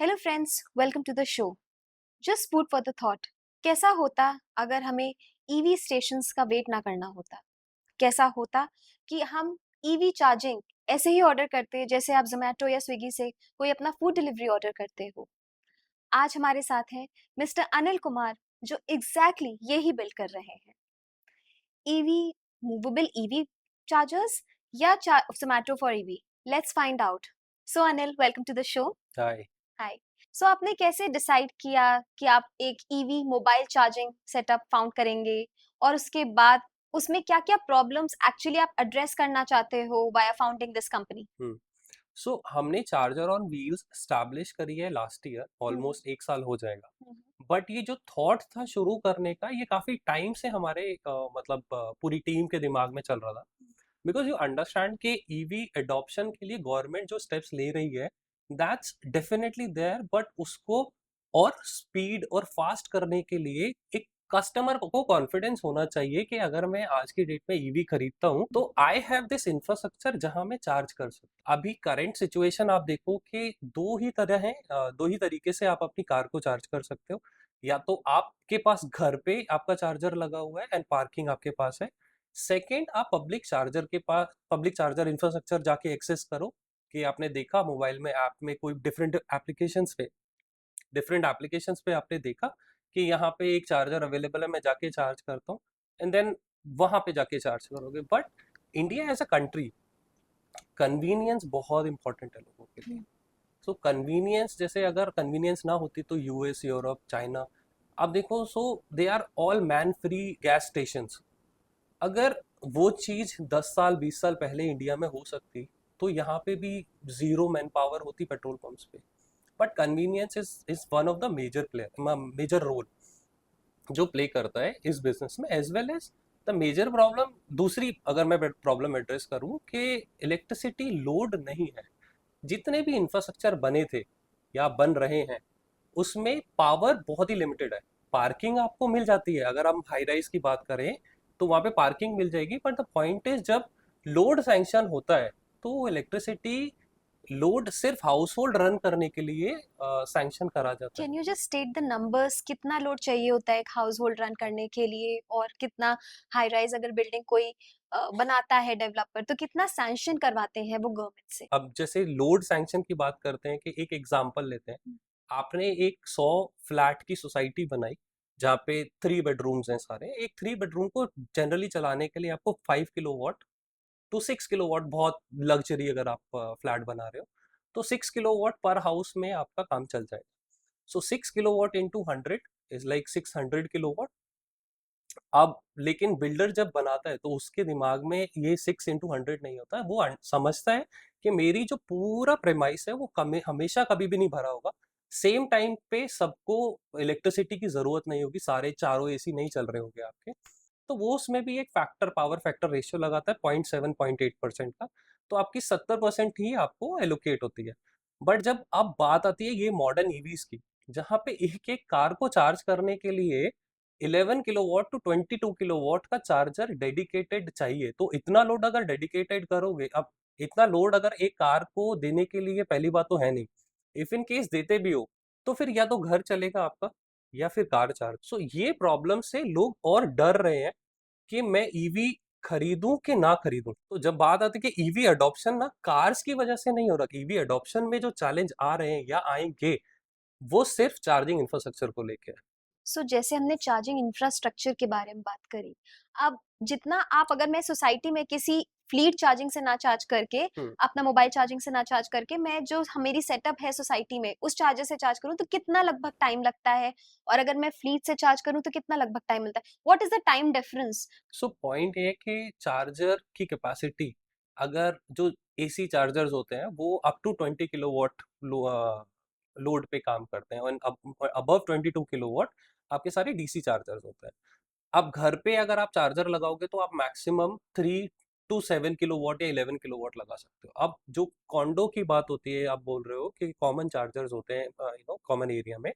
Hello friends, welcome to the show. Just food for the thought. कैसा होता अगर हमें ईवी स्टेशंस का वेट ना करना होता? कैसा होता कि हम ईवी चार्जिंग ऐसे ही ऑर्डर करते जैसे आप जोमेटो या स्विगी से कोई अपना फूड डिलीवरी ऑर्डर करते हो। आज हमारे साथ हैं मिस्टर अनिल कुमार, जो एग्जैक्टली यही बिल्ड कर रहे हैं। ईवी, मूवेबल ईवी चार्जर्स या Zomato for EV. Let's find out. So Anil, welcome to the show. Hi. Hi. So आपने कैसे डिसाइड किया कि आप एक EV mobile charging setup found करेंगे, और उसके बाद उसमें क्या-क्या प्रॉब्लम्स एक्चुअली आप एड्रेस करना चाहते हो वाया फाउंडिंग दिस कंपनी? हम्म सो हमने चार्जर ऑन व्हील्स स्टैब्लिश करी है लास्ट ईयर, हम्म। ऑलमोस्ट 1 साल हो जाएगा। हम्म। बट ये जो थॉट था शुरू करने का, ये काफी टाइम से हमारे मतलब पूरी टीम के दिमाग में चल रहा था। बिकॉज यू अंडरस्टैंड कि ईवी एडॉप्शन के लिए गवर्नमेंट जो स्टेप्स ले रही है, दैट्स डेफिनेटली देयर, बट उसको और स्पीड और फास्ट करने के लिए एक कस्टमर को कॉन्फिडेंस होना चाहिए कि अगर मैं आज की डेट में ईवी खरीदता हूँ तो आई हैव दिस इंफ्रास्ट्रक्चर जहां मैं चार्ज कर सकता। अभी करंट सिचुएशन आप देखो कि दो ही तरह है, दो ही तरीके से आप अपनी कार को चार्ज कर सकते हो। या तो आपके पास घर पे आपका चार्जर लगा हुआ है एंड पार्किंग आपके पास है। सेकेंड, आप पब्लिक चार्जर इंफ्रास्ट्रक्चर जाके एक्सेस करो। कि आपने देखा मोबाइल में ऐप में कोई डिफरेंट एप्लीकेशंस पे आपने देखा कि यहाँ पे एक चार्जर अवेलेबल है, मैं जाके चार्ज करता हूँ एंड देन वहां पे जाके चार्ज करोगे। But India as a country, convenience बहुत इंपॉर्टेंट है लोगों के लिए। सो कन्वीनियंस, जैसे अगर कन्वीनियंस ना होती तो यूएस, यूरोप, चाइना, आप देखो, so they are all man free gas stations. अगर वो चीज 10 साल 20 साल पहले इंडिया में हो सकती तो यहाँ पे भी जीरो मैन पावर होती पेट्रोल पंप्स पे। But convenience is one of the major role जो प्ले करता है इस बिजनेस में, as well as the major problem. दूसरी अगर मैं प्रॉब्लम एड्रेस करूं कि इलेक्ट्रिसिटी लोड नहीं है। जितने भी इंफ्रास्ट्रक्चर बने थे या बन रहे हैं, उसमें पावर बहुत ही लिमिटेड है। पार्किंग आपको मिल जाती है, अगर हम हाई राइज की बात करें तो वहां पे पार्किंग मिल जाएगी, बट द पॉइंट इज जब लोड सैंक्शन होता है तो इलेक्ट्रिसिटी लोड सिर्फ हाउस होल्ड रन करने के लिए सैंक्शन करा जाता है। Can you just state the numbers? कितना लोड चाहिए होता है एक हाउस होल्ड रन करने के लिए, और कितना हाई राइज अगर बिल्डिंग कोई बनाता है डेवलपर, तो कितना सैंक्शन करवाते हैं वो गवर्नमेंट से? अब जैसे लोड सैंक्शन की बात करते हैं कि एक एग्जांपल लेते हैं। आपने एक 100 फ्लैट की सोसाइटी बनाई जहाँ पे 3 बेडरूम्स हैं सारे। एक 3 बेडरूम को जनरली चलाने के लिए आपको 5 किलोवाट टू 6 किलोवाट, बहुत लग्जरी अगर आप फ्लैट बना रहे हो तो 6 किलोवाट पर हाउस में आपका काम चल जाएगा। सो 6 kilowatt into 100 is like 600 kilowatt. अब लेकिन बिल्डर जब बनाता है तो उसके दिमाग में ये 6 इंटू 100 नहीं होता है। वो समझता है कि मेरी जो पूरा प्रेमाइस है वो हमेशा कभी भी नहीं भरा होगा। सेम टाइम पे सबको इलेक्ट्रिसिटी की जरूरत नहीं होगी, सारे चारों एसी नहीं चल रहे होंगे आपके। तो वो उसमें भी एक फैक्टर, पावर फैक्टर रेशियो लगाता है 0.7 0.8% का। तो आपकी 70% ही आपको एलोकेट होती है। बट जब अब बात आती है ये मॉडर्न ईवीज की, जहाँ पे एक एक कार को चार्ज करने के लिए 11 किलोवाट टू 22 किलोवाट का चार्जर डेडिकेटेड चाहिए, तो इतना लोड अगर डेडिकेटेड करोगे, अब इतना लोड अगर एक कार को देने के लिए पहली बात तो है नहीं। इफ इन केस देते भी हो तो फिर या तो घर चलेगा आपका या फिर कार चार्ज। सो ये प्रॉब्लम से लोग और डर रहे हैं कि मैं ईवी खरीदूं कि ना खरीदूं। तो जब बात आती है कि ईवी अडॉप्शन ना कार्स की वजह से नहीं हो रहा, ईवी अडॉप्शन में जो चैलेंज आ रहे हैं या आएंगे वो सिर्फ चार्जिंग इंफ्रास्ट्रक्चर को लेके है। जैसे हमने चार्जिंग इंफ्रास्ट्रक्चर के बारे में बात करी, अब जितना आप, अगर मैं सोसाइटी में किसी फ्लीट चार्जिंग से ना चार्ज करके, हम्म अपना मोबाइल चार्जिंग से ना चार्ज करके, मैं जो मेरी सेटअप है सोसाइटी में उस चार्जर से चार्ज करूं, तो कितना लगभग टाइम लगता है? और अगर मैं फ्लीट से चार्ज करूं तो कितना लगभग टाइम मिलता है? What is the time difference? So point ये है कि चार्जर की कैपेसिटी, अगर जो एसी चार्जर्स होते हैं वो अप टू 20 किलोवाट लोड पे काम करते हैं, और अबव 22 किलोवाट आपके सारे डीसी चार्जर्स होते हैं। अब घर पे अगर आप चार्जर लगाओगे तो आप मैक्सिमम 3 to 7 किलोवाट या 11 किलोवाट लगा सकते हो। अब जो कॉन्डो की बात होती है, आप बोल रहे हो कि कॉमन चार्जर्स होते हैं कॉमन एरिया में,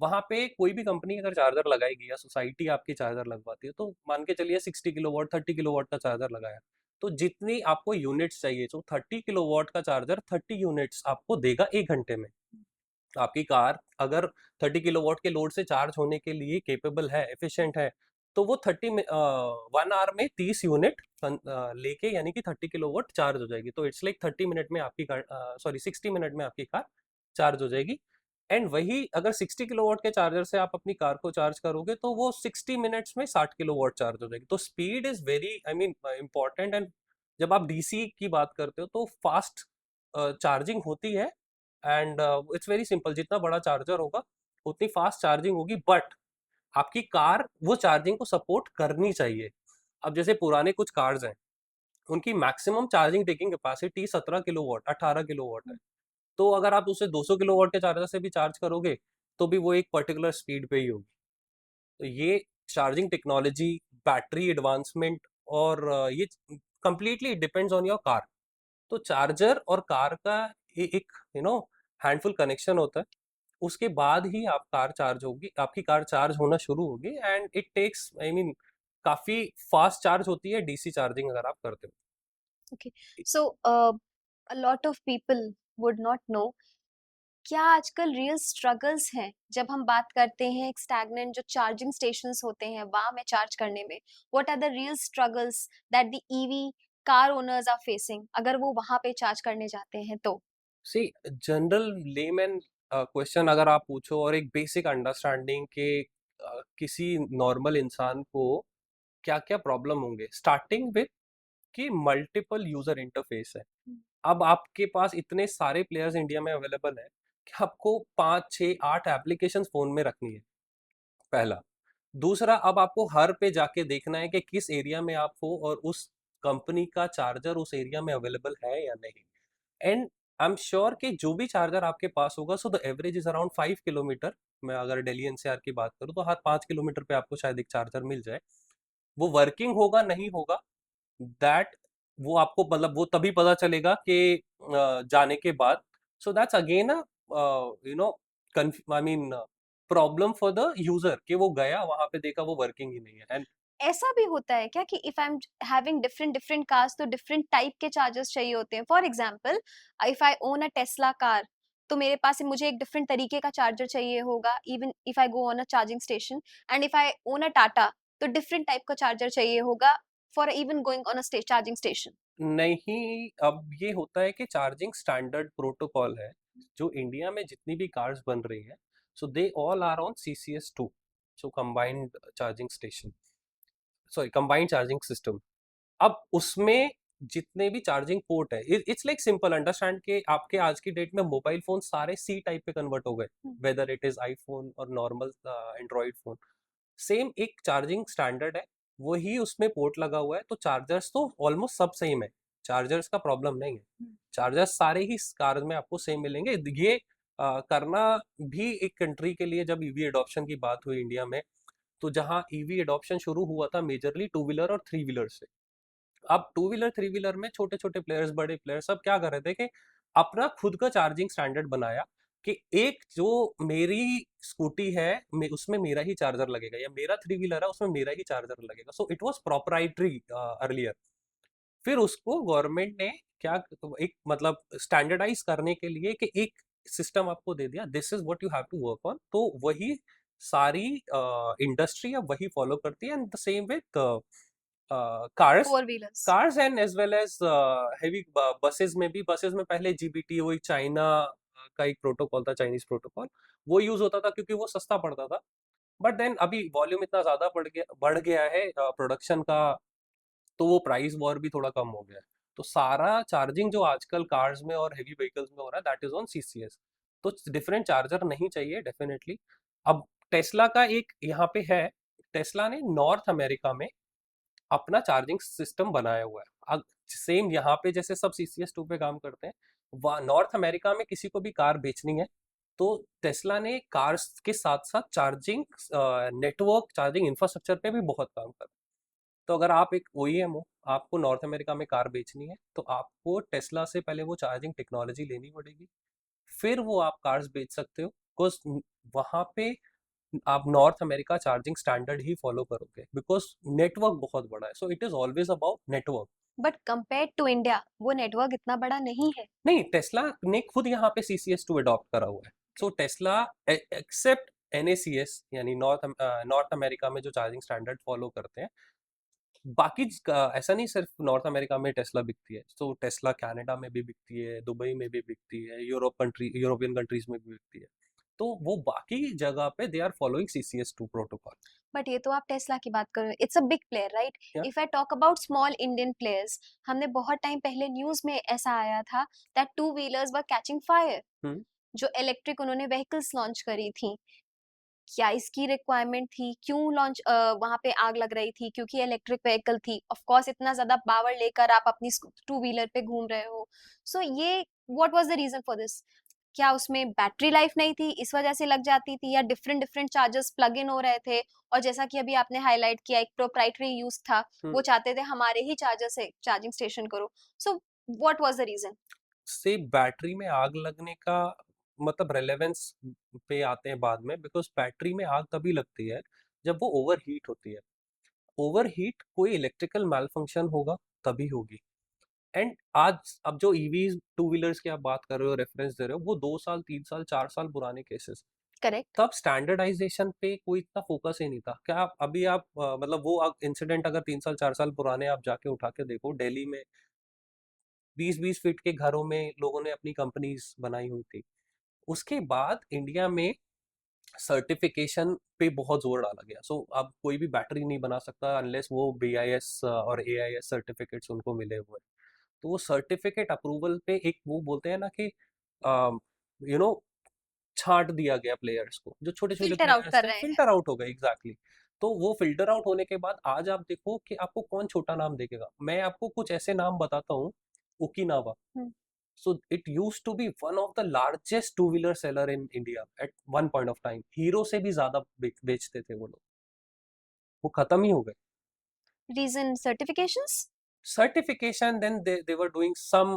वहां पे कोई भी कंपनी अगर चार्जर लगाएगी या सोसाइटी आपकी चार्जर लगवाती है तो मान के चलिए 60 किलोवाट 30 किलोवाट का चार्जर लगाया, तो जितनी आपको यूनिट्स चाहिए, तो 30 किलोवाट का चार्जर 30 यूनिट्स आपको देगा 1 घंटे में। आपकी कार अगर 30 किलोवाट के लोड से चार्ज होने के लिए केपेबल है, एफिशिएंट है, तो वो 1 आवर में 30 यूनिट लेके यानी कि 30 किलोवाट चार्ज हो जाएगी। तो इट्स लाइक 30 मिनट में आपकी कार, सॉरी 60 मिनट में आपकी कार चार्ज हो जाएगी। एंड वही अगर 60 किलोवाट के चार्जर से आप अपनी कार को चार्ज करोगे तो वो 60 मिनट्स में 60 किलोवाट चार्ज हो जाएगी। तो speed is very I mean important. And जब आप डीसी की बात करते हो तो फास्ट चार्जिंग होती है। एंड इट्स वेरी सिंपल, जितना बड़ा चार्जर होगा उतनी फास्ट चार्जिंग होगी, बट आपकी कार वो चार्जिंग को सपोर्ट करनी चाहिए। अब जैसे पुराने कुछ कार्स हैं, उनकी maximum charging taking capacity 17 kilowatt 18 kilowatt है। तो अगर आप उसे 200 किलोवाट के चार्जर से भी चार्ज करोगे तो भी वो एक पर्टिकुलर स्पीड पे ही होगी। तो ये चार्जिंग टेक्नोलॉजी, बैटरी एडवांसमेंट और ये completely depends on your car. तो चार्जर और कार का एक हैंडफुल कनेक्शन होता है। उसके बाद ही आप कार चार्ज होगी, आपकी कार चार्ज होना शुरू होगी। And it takes I mean काफी फास्ट चार्ज होती है डीसी चार्जिंग अगर आप करते हो। Okay, so a lot of people would not know, क्या आजकल रियल स्ट्रगल्स हैं जब हम बात करते हैं एक स्टैग्नेंट जो चार्जिंग स्टेशंस होते हैं वहां में चार्ज करने में? What are the real struggles that the EV car owners are facing अगर वो वहां पे चार्ज करने जाते हैं तो? सी जनरल लेमैन क्वेश्चन अगर आप पूछो और एक बेसिक अंडरस्टैंडिंग के किसी नॉर्मल इंसान को क्या क्या प्रॉब्लम होंगे, स्टार्टिंग विथ कि मल्टीपल यूजर इंटरफेस है। अब आपके पास इतने सारे प्लेयर्स इंडिया में अवेलेबल है कि आपको 5 6 8 एप्लीकेशन फोन में रखनी है, पहला। दूसरा, अब आपको हर पे जाके देखना है कि किस एरिया में आप हो और उस कंपनी का चार्जर उस एरिया में अवेलेबल है या नहीं। एंड आई एम श्योर कि जो भी चार्जर आपके पास होगा, so the average is around 5 kilometre. मैं अगर दिल्ली एनसीआर की बात करूँ तो हर 5 किलोमीटर पे आपको शायद एक चार्जर मिल जाए। वो वर्किंग होगा नहीं होगा, दैट वो आपको मतलब वो तभी पता चलेगा कि जाने के बाद। So that's again a you know I mean problem for the user कि वो गया वहां पे देखा वो वर्किंग ही नहीं है। एंड ऐसा भी होता है क्या कि if I am having different different cars तो डिफरेंट टाइप के चार्जर्स चाहिए होते हैं? For example, if I own a Tesla car तो मेरे पास मुझे एक डिफरेंट तरीके का चार्जर चाहिए होगा even if I go on a charging station. And if I own a Tata तो डिफरेंट टाइप का चार्जर चाहिए होगा for even going on a charging station. नहीं, अब ये होता है कि चार्जिंग स्टैंडर्ड प्रोटोकॉल है जो इंडिया में जितनी भी कार्स बन रही हैं, so they all are on CCS2, so combined charging station, sorry combined charging system. अब उसमें जितने भी चार्जिंग पोर्ट है, इट्स लाइक सिंपल अंडरस्टैंड कि आपके आज की डेट में मोबाइल फोन सारे C टाइप पे कन्वर्ट हो गए, वेदर इट इज आईफोन और नॉर्मल एंड्रॉइड फोन। सेम एक चार्जिंग स्टैंडर्ड है, वही उसमें पोर्ट लगा हुआ है। तो चार्जर्स तो ऑलमोस्ट सब सेम है, चार्जर्स का प्रॉब्लम नहीं है। चार्जर्स सारे ही कार में आपको सेम मिलेंगे। ये करना भी एक कंट्री के लिए, जब ईवी एडॉप्शन की बात हुई इंडिया में, तो जहाँ ईवी एडॉप्शन शुरू हुआ था मेजरली टू व्हीलर और थ्री व्हीलर से। अब टू व्हीलर थ्री व्हीलर में छोटे छोटे प्लेयर्स, बड़े प्लेयर्स सब क्या कर रहे थे कि अपना खुद का चार्जिंग स्टैंडर्ड बनाया कि एक जो मेरी स्कूटी है उसमें मेरा ही चार्जर लगेगा, या मेरा थ्री व्हीलर है उसमें मेरा ही चार्जर लगेगा। So it was proprietary earlier. फिर उसको गवर्नमेंट ने क्या, एक मतलब स्टैंडर्डाइज करने के लिए कि एक सिस्टम आपको दे दिया, this is what you have to work on. तो वही सारी इंडस्ट्री अब वही फॉलो करती है। And the same with cars, four wheelers. Cars and as well as heavy buses में भी। बसेस में पहले GBT, वही चाइना का एक प्रोटोकॉल था, चाइनीज प्रोटोकॉल, वो यूज होता था क्योंकि वो सस्ता पड़ता था। बट देन अभी वॉल्यूम इतना ज्यादा बढ़ गया है प्रोडक्शन का, तो वो प्राइस वॉर भी थोड़ा कम हो गया है। तो सारा चार्जिंग जो आजकल कार्स में और हेवी व्हीकल्स में हो रहा है, दैट इज ऑन CCS। तो डिफरेंट चार्जर नहीं चाहिए डेफिनेटली। अब टेस्ला का एक यहाँ पे है, टेस्ला ने नॉर्थ अमेरिका में अपना चार्जिंग सिस्टम बनाया हुआ है। सेम यहाँ पे जैसे सब CCS2 पे काम करते हैं, वहाँ नॉर्थ अमेरिका में किसी को भी कार बेचनी है तो टेस्ला ने कार्स के साथ साथ चार्जिंग नेटवर्क, चार्जिंग इंफ्रास्ट्रक्चर पे भी बहुत काम कर। तो अगर आप एक OEM हो, आपको नॉर्थ अमेरिका में कार बेचनी है, तो आपको टेस्ला से पहले वो चार्जिंग टेक्नोलॉजी लेनी पड़ेगी, फिर वो आप कार्स बेच सकते हो। बिकॉज वहाँ पे आप नॉर्थ अमेरिका चार्जिंग स्टैंडर्ड ही फॉलो करोगे, बिकॉज नेटवर्क बहुत बड़ा है। So it is always about network. But compare to India वो नेटवर्क इतना बड़ा नहीं है। नहीं, टेस्ला ने खुद यहाँ पे CCS2 अडॉप्ट करा हुआ है। सो टेस्ला एक्सेप्ट NACS यानी नॉर्थ अमेरिका में जो चार्जिंग स्टैंडर्ड फॉलो करते हैं, बाकी ऐसा नहीं सिर्फ नॉर्थ अमेरिका में टेस्ला बिकती है, तो टेस्ला कनाडा में भी बिकती है, दुबई में भी बिकती है, यूरोपियन कंट्रीज में भी बिकती है। तो वो बाकी जगह पे they are following CCS2 protocol. But ये तो आप टेस्ला की बात कर रहे हो, it's a big player right. या if I talk about small Indian players, हमने बहुत टाइम पहले न्यूज में ऐसा आया था that two wheelers were catching fire, hmm जो इलेक्ट्रिक उन्होंने व्हीकल्स लॉन्च करी थी। क्या इसकी रिक्वायरमेंट थी? क्यों लॉन्च वहां पे आग लग रही थी? क्योंकि इलेक्ट्रिक व्हीकल थी। ऑफ कोर्स इतना ज्यादा पावर लेकर आप अपनी टू व्हीलर पे घूम रहे हो, सो ये what was the reason for this? क्या उसमें बैटरी लाइफ नहीं थी इस वजह से लग जाती थी, या different different chargers plug in हो रहे थे? और जैसा कि अभी आपने हाईलाइट किया, एक प्रोप्राइटरी यूज था, वो चाहते थे हमारे ही चार्जर से चार्जिंग स्टेशन करो। So what was the reason? से बैटरी में आग लगने का मतलब रेलेवेंस पे आते हैं बाद में, बिकॉज बैटरी में आग तभी लगती है जब वो ओवर हीट होती है। ओवर हीट कोई इलेक्ट्रिकल मैल फंक्शन होगा तभी होगी। एंड आज अब जो ईवीज टू व्हीलर्स की आप बात कर रहे हो, रेफरेंस दे रहे हो, वो 2 साल 3 साल 4 साल पुराने केसेस। करेक्ट। तब स्टैंडर्डाइजेशन पे कोई इतना फोकस ही नहीं था। क्या अभी आप मतलब वो इंसिडेंट अगर 3 साल 4 साल पुराने आप जाके उठा के देखो, दिल्ली में 20-20 फीट के घरों में लोगों ने अपनी कंपनीज बनाई हुई थी। उसके बाद इंडिया में सर्टिफिकेशन पे बहुत जोर डाला गया। सो अब कोई भी बैटरी नहीं बना सकता अनलेस वो BIS और AIS सर्टिफिकेट्स उनको मिले हुए हैं। तो वो सर्टिफिकेट अप्रूवल पे एक वो बोलते हैं ना कि यू नो छांट दिया गया प्लेयर्स को, जो छोटे छोटे फिल्टर आउट प्लेयर्स कर थे रहे हैं। फिल्टर आउट हो गए। एग्जैक्टली तो वो फिल्टर आउट होने के बाद आज आप देखो कि आपको कौन छोटा नाम देखेगा। मैं आपको कुछ ऐसे नाम बताता हूँ। Okinawa, hmm. so it used to be one of the largest two wheeler seller in India at one point of time। Hero से भी ज्यादा बेचते थे वो लोग, वो खत्म ही हो गए। Reason certifications. Certification, then they were doing some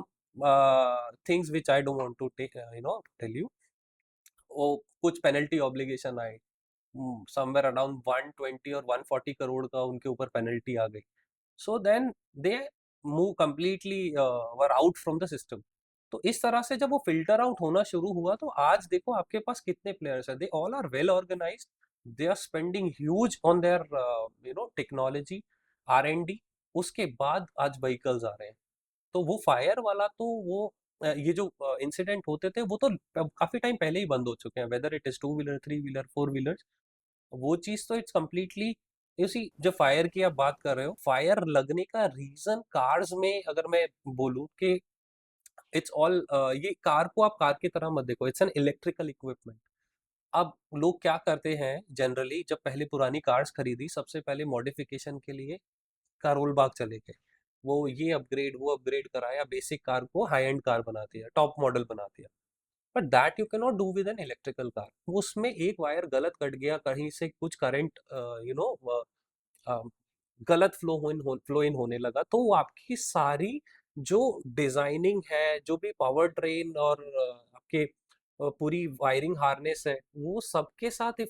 things which I don't want to take, tell you। वो कुछ पेनल्टी ऑब्लिगेशन आए, समवेयर अराउंड 120 और 140 करोड़ का उनके ऊपर पेनल्टी आ गई। So then they move completely were out from the system. तो इस तरह से जब वो फिल्टर आउट होना शुरू हुआ तो आज देखो आपके पास कितने प्लेयर्स हैं। They all are well organized, they are spending huge on their technology, R&D। उसके बाद आज व्हीकल्स आ रहे हैं। तो वो फायर वाला तो वो ये जो इंसिडेंट होते थे वो तो काफी टाइम पहले ही बंद हो चुके हैं, weather it is two wheeler, three wheeler, four wheeler. वो चीज तो इट्स कम्प्लीटली उसी जो फायर की आप बात कर रहे हो, फायर लगने का रीजन कार्स में अगर मैं बोलूं कि इट्स ऑल ये कार को आप कार की तरह मत देखो, इट्स एन इलेक्ट्रिकल इक्विपमेंट। अब लोग क्या करते हैं जनरली, जब पहले पुरानी कार्स खरीदी सबसे पहले मॉडिफिकेशन के लिए करोल बाग चले गए, वो ये अपग्रेड वो अपग्रेड कराया, बेसिक कार को हाई एंड कार बना दिया, टॉप मॉडल बना दिया। But that you can not do with an electrical car. उसमें एक वायर गलत कट गया, कहीं से कुछ करंट यू नो गलत फ्लो इन होने लगा, तो वो आपकी सारी जो डिजाइनिंग है, जो भी पावर ट्रेन और आपके पूरी वायरिंग हार्नेस है, वो सबके साथ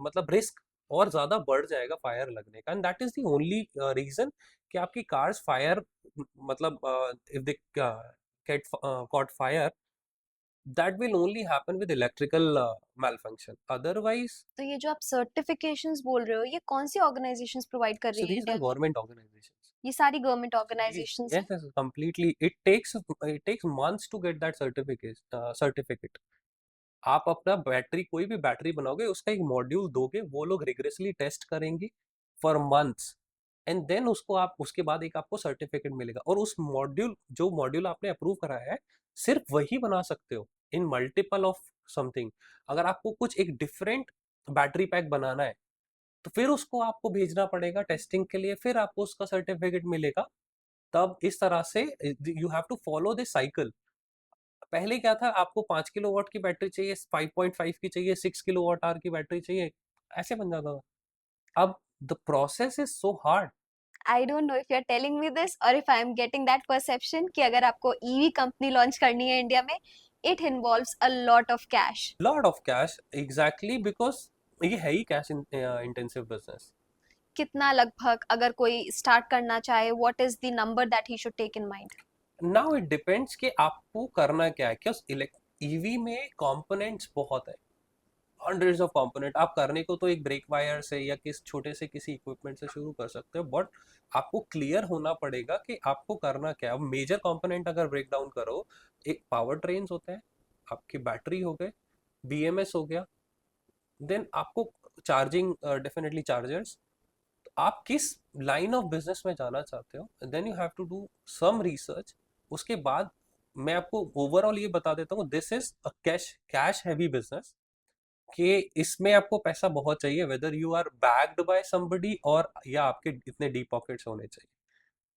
मतलब रिस्क और ज्यादा बढ़ जाएगा फायर लगने का। And that is the only reason कि आपकी कार्स फायर मतलब if they get caught fire, that will only happen with electrical malfunction, otherwise। तो ये जो आप सर्टिफिकेशंस बोल रहे हो, ये कौन सी ऑर्गेनाइजेशंस प्रोवाइड कर So रही है these are इंडिया में? government organizations। ये सारी गवर्नमेंट Yes, ऑर्गेनाइजेशंस yes, हैं? yes, completely। It takes months to get that certificate। आप अपना बैटरी, कोई भी बैटरी बनाओगे, उसका एक मॉड्यूल दोगे, वो लोग रिग्रेसली टेस्ट करेंगे फॉर मंथ्स। एंड देन उसको आप उसके बाद एक आपको सर्टिफिकेट मिलेगा। और उस मॉड्यूल जो मॉड्यूल आपने अप्रूव कराया है, सिर्फ वही बना सकते हो इन मल्टीपल ऑफ समथिंग। अगर आपको कुछ एक डिफरेंट बैटरी पैक बनाना है तो फिर उसको आपको भेजना पड़ेगा टेस्टिंग के लिए, फिर आपको उसका सर्टिफिकेट मिलेगा। तब इस तरह से you have to follow this cycle. पहले क्या था, आपको 5 किलोवाट की बैटरी चाहिए, 5.5 की चाहिए, 6 किलोवाट आवर की बैटरी चाहिए, ऐसे बन जाता था। अब the process is so hard. I don't know if you are telling me this और if I am getting that perception कि अगर आपको ईवी कंपनी लॉन्च करनी है इंडिया में, it involves a lot of cash. Lot of cash, exactly, because ये है ही cash intensive business. कितना लगभग, अगर कोई स्टार्ट करना चाहे, what is the number that he should take in mind? Now it depends कि आपको करना क्या है। क्या ईवी में कंपोनेंट्स बहुत है, हंड्रेड्स ऑफ कंपोनेंट। आप करने को तो एक ब्रेक वायर से या किस छोटे से किसी इक्विपमेंट से शुरू कर सकते हो, बट आपको क्लियर होना पड़ेगा कि आपको करना क्या है। अब मेजर कंपोनेंट अगर ब्रेक डाउन करो, एक पावर ट्रेन्स होते हैं, आपकी बैटरी हो गए, बीएमएस हो गया, देन आपको चार्जिंग, डेफिनेटली चार्जर्स। आप किस लाइन ऑफ बिजनेस में जाना चाहते हो, then you have to do some research. उसके बाद मैं आपको ओवरऑल ये बता देता हूँ, this is a cash cash heavy business, कि इसमें आपको पैसा बहुत चाहिए, whether you are backed by somebody और या आपके इतने डीप पॉकेट्स होने चाहिए।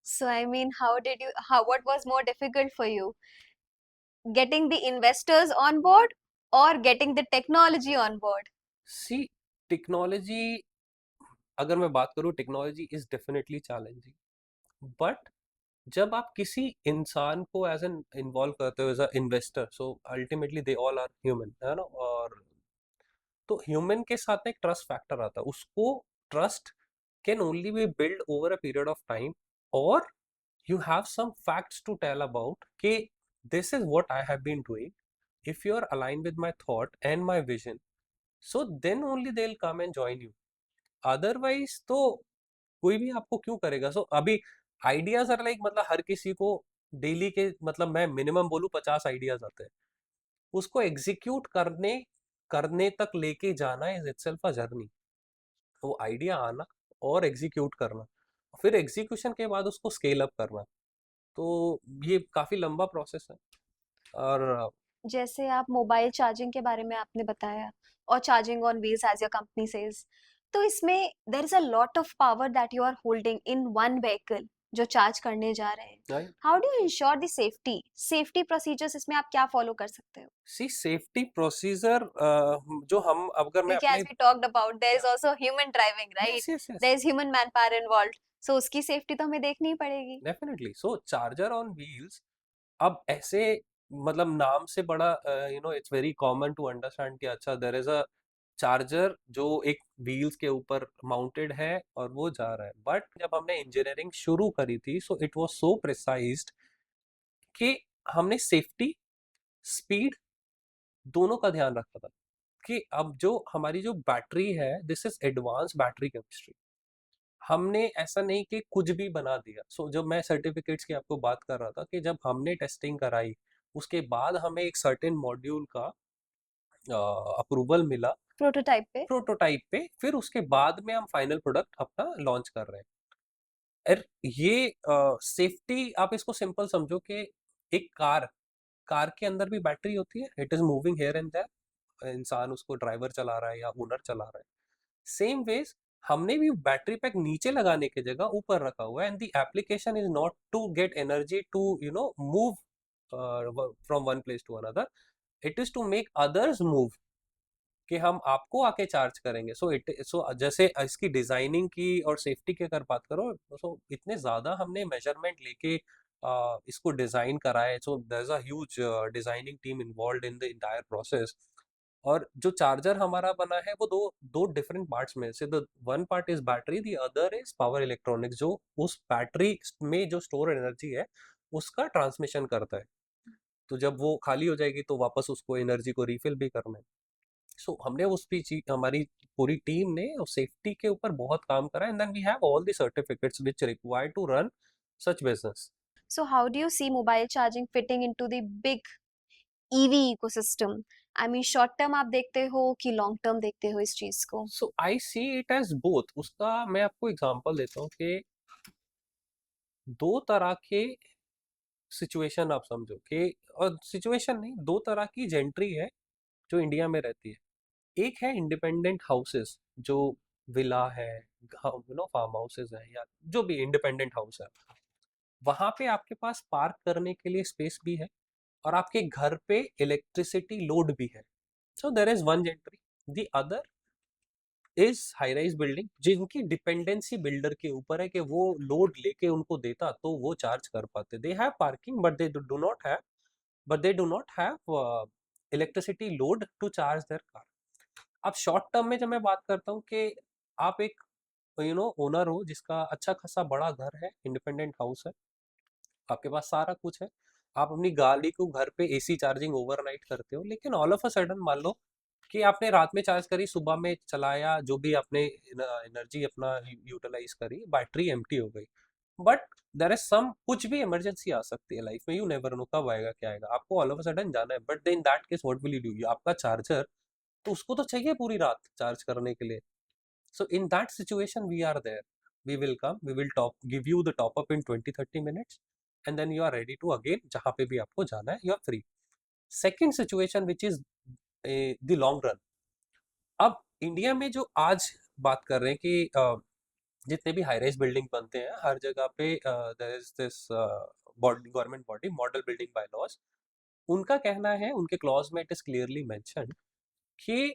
So I mean, what was more difficult for you? Getting the investors on board or getting the technology on board? See, technology, अगर मैं बात करूँ, technology is definitely challenging, but जब आप किसी इंसान को एज एन इन्वॉल्व करते हो as a investor, so ultimately they all are human, है ना। और तो ह्यूमन के साथ ना एक ट्रस्ट फैक्टर आता है, उसको trust can only be build over a period of time, और you have some facts to tell about कि this is what I have been doing. If you are aligned with my thought and my vision, so then only they'll come and join you. Otherwise तो कोई भी आपको क्यों करेगा। सो अभी ideas are like, मतलब हर किसी को डेली के, मतलब मैं मिनिमम बोलूँ 50 आइडियाज आते हैं, उसको एग्जीक्यूट करने करने तक लेके जाना इज इटसेल्फ अ जर्नी। वो आइडिया आना और एग्जीक्यूट करना, फिर एग्जीक्यूशन के बाद उसको स्केल अप करना, तो ये काफी लंबा प्रोसेस है। और जैसे आप मोबाइल चार्जिंग के बारे में आपने बताया, और charging on wheels as your company says, तो इसमें there is a lot of power that you are holding in one vehicle जो चार्ज करने जा रहे हैं। How do you ensure the safety procedures इसमें आप क्या फॉलो कर सकते हो? सी, सेफ्टी प्रोसीजर, जो हम, अगर मैं क्योंकि अपने, as we talked about there is also human driving, right? Yes yes yes, there is human man power involved, so उसकी सेफ्टी तो हमें देखनी ही पड़ेगी। Definitely. So charger on wheels, अब ऐसे, मतलब नाम से बड़ा, it's very common to understand कि अच्छा देयर इज अ चार्जर जो एक व्हील्स के ऊपर माउंटेड है और वो जा रहा है। बट जब हमने इंजीनियरिंग शुरू करी थी, so it was so precised कि हमने सेफ्टी, स्पीड, दोनों का ध्यान रखा था। कि अब जो हमारी जो बैटरी है, this is advance battery chemistry. हमने ऐसा नहीं कि कुछ भी बना दिया। सो जब मैं सर्टिफिकेट्स की आपको बात कर रहा था, कि जब हमने टेस्टिंग कराई, उसके बाद हमें एक सर्टेन मॉड्यूल का अप्रूवल मिला प्रोटोटाइप पे। प्रोटोटाइप पे, फिर उसके बाद में हम फाइनल प्रोडक्ट अपना लॉन्च कर रहे हैं। और ये सेफ्टी, आप इसको सिंपल समझो कि एक कार कार के अंदर भी बैटरी होती है, it is moving here and there, इंसान उसको ड्राइवर चला रहा है या ओनर चला रहा है। सेम वेज हमने भी बैटरी पैक नीचे लगाने की जगह ऊपर रखा हुआ है, and the application is not to get energy to move from one place to another, it is to make others move, कि हम आपको आके चार्ज करेंगे। सो जैसे इसकी डिजाइनिंग की और सेफ्टी की अगर बात करो, सो इतने ज्यादा हमने मेजरमेंट लेके इसको डिजाइन करा है। So there is a huge designing team involved in the entire process. और जो चार्जर हमारा बना है, वो दो दो डिफरेंट पार्ट्स में से, the one part is battery, the other is power electronics, जो उस बैटरी में जो स्टोर एनर्जी है उसका ट्रांसमिशन करता है। तो जब वो खाली हो जाएगी तो वापस उसको एनर्जी को रिफिल भी करना है। सो हमने उस भी चीज, हमारी पूरी टीम ने सेफ्टी के ऊपर बहुत काम करा, and then we have all the certificates which required to run such business. So how do you see mobile charging fitting into the big EV ecosystem? I mean, short term आप देखते हो कि long term देखते हो इस चीज को? सो आई see it as both. उसका मैं आपको एग्जांपल देता हूँ कि दो तरह के सिचुएशन आप समझो कि, और सिचुएशन नहीं, दो तरह की जेंट्री है जो इंडिया में रहती है। एक है इंडिपेंडेंट हाउसेस, जो विला है, फार्म हाउसेस है, या जो भी इंडिपेंडेंट हाउस है, वहां पे आपके पास पार्क करने के लिए स्पेस भी है, और आपके घर पे इलेक्ट्रिसिटी लोड भी है। So there is one gentry. The other is high rise building, जिनकी डिपेंडेंसी बिल्डर के ऊपर है कि वो लोड लेके उनको देता तो वो चार्ज कर पाते। They have parking, but they do not have electricity load to charge their car. अब शॉर्ट टर्म में जब मैं बात करता हूँ कि आप एक ओनर हो जिसका अच्छा खासा बड़ा घर है, इंडिपेंडेंट हाउस है, आपके पास सारा कुछ है, आप अपनी गाड़ी को घर पे एसी चार्जिंग ओवरनाइट करते हो, लेकिन ऑल ऑफ अ सडन मान लो कि आपने रात में चार्ज करी, सुबह में चलाया, जो भी आपने एनर्जी अपना यूटिलाइज करी, बैटरी एम्प्टी हो गई। बट देर इज सम, कुछ भी इमरजेंसी आ सकती है लाइफ में, यू नेवर नो कब आएगा क्या आएगा, आपको ऑल ऑफ अ सडन जाना है, but in that case what will you do? आपका चार्जर तो उसको तो चाहिए पूरी रात चार्ज करने के लिए। So in that situation, we are there. We will come, we will top, give you the top up in 20-30 minutes, and then you are ready to again जहाँ पे भी आपको जाना है, you are free. Second situation which is the long run. अब India में जो आज बात कर रहे हैं कि जितने भी हाई राइज बिल्डिंग बनते हैं हर जगह पे there is this body, government body, model building by laws. उनका कहना है, उनके क्लॉज में इट इज क्लियरली मेंशन कि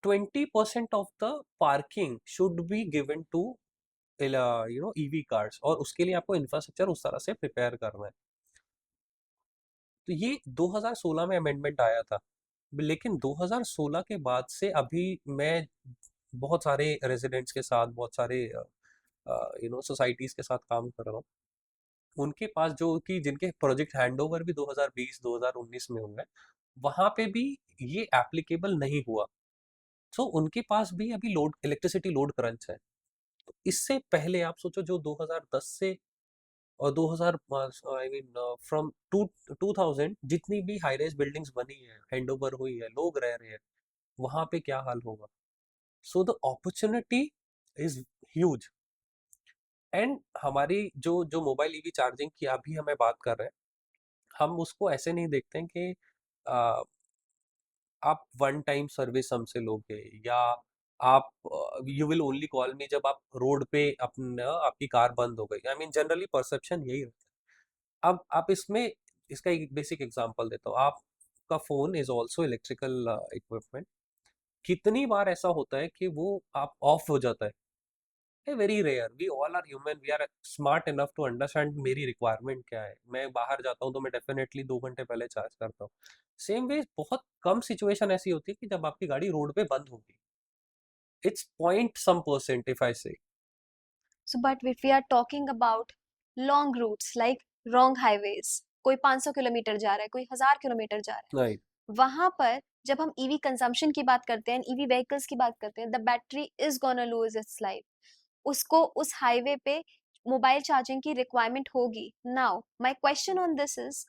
20% of the parking should be given to EV cars, और उसके लिए आपको इंफ्रास्ट्रक्चर उस तरह से प्रिपेयर करना है। तो ये 2016 में अमेंडमेंट आया था, लेकिन 2016 के बाद से अभी मैं बहुत सारे रेजिडेंट्स के साथ, बहुत सारे सोसाइटीज के साथ काम कर रहा हूँ, उनके पास जो कि जिनके प्रोजेक्ट हैंडओवर भी 2020-2019 में हुए हैं, वहां पे भी ये एप्लीकेबल नहीं हुआ। सो उनके पास भी अभी लोड, इलेक्ट्रिसिटी लोड क्रंच है। तो इससे पहले आप सोचो, जो 2010 से और 2000, आई मीन फ्रॉम 2000 जितनी भी हाई राइज बिल्डिंग्स बनी है, हैंडओवर हुई है, लोग रह रहे हैं, वहां पे क्या हाल होगा? So the opportunity is huge. And हमारी जो जो मोबाइल ईवी चार्जिंग की अभी हमें बात कर रहे हैं, हम उसको ऐसे नहीं देखते हैं कि आ, आप वन टाइम सर्विस हमसे लोगे, या आप यू विल ओनली कॉल मी जब आप रोड पे अपना, आपकी कार बंद हो गई। आई मीन जनरली परसेप्शन यही रहता है। अब आप इसमें, इसका एक बेसिक एग्जांपल देता हूँ। आपका phone is also electrical equipment. कितनी बार ऐसा होता है कि वो आप ऑफ हो जाता है? Very rare. We all are human, we are smart enough to understand मेरी रिक्वायरमेंट क्या है। मैं बाहर जाता हूँ तो मैं डेफिनेटली 2 घंटे पहले चार्ज करता हूँ। सेम वे बहुत कम सिचुएशन ऐसी होती है कि जब आपकी गाड़ी रोड पे बंद होगी। It's point some percent if I say. So, but if we are talking about long routes like wrong highways, कोई 500 किलोमीटर जा रहा है, कोई 1000 किलोमीटर जा रहा राइट। है, वहां पर जब हम ईवी कंजम्पशन की बात करते हैं, ईवी व्हीकल्स की बात करते हैं, the battery is gonna lose its life. उसको उस हाईवे पे मोबाइल चार्जिंग की रिक्वायरमेंट होगी। Now my question on this is,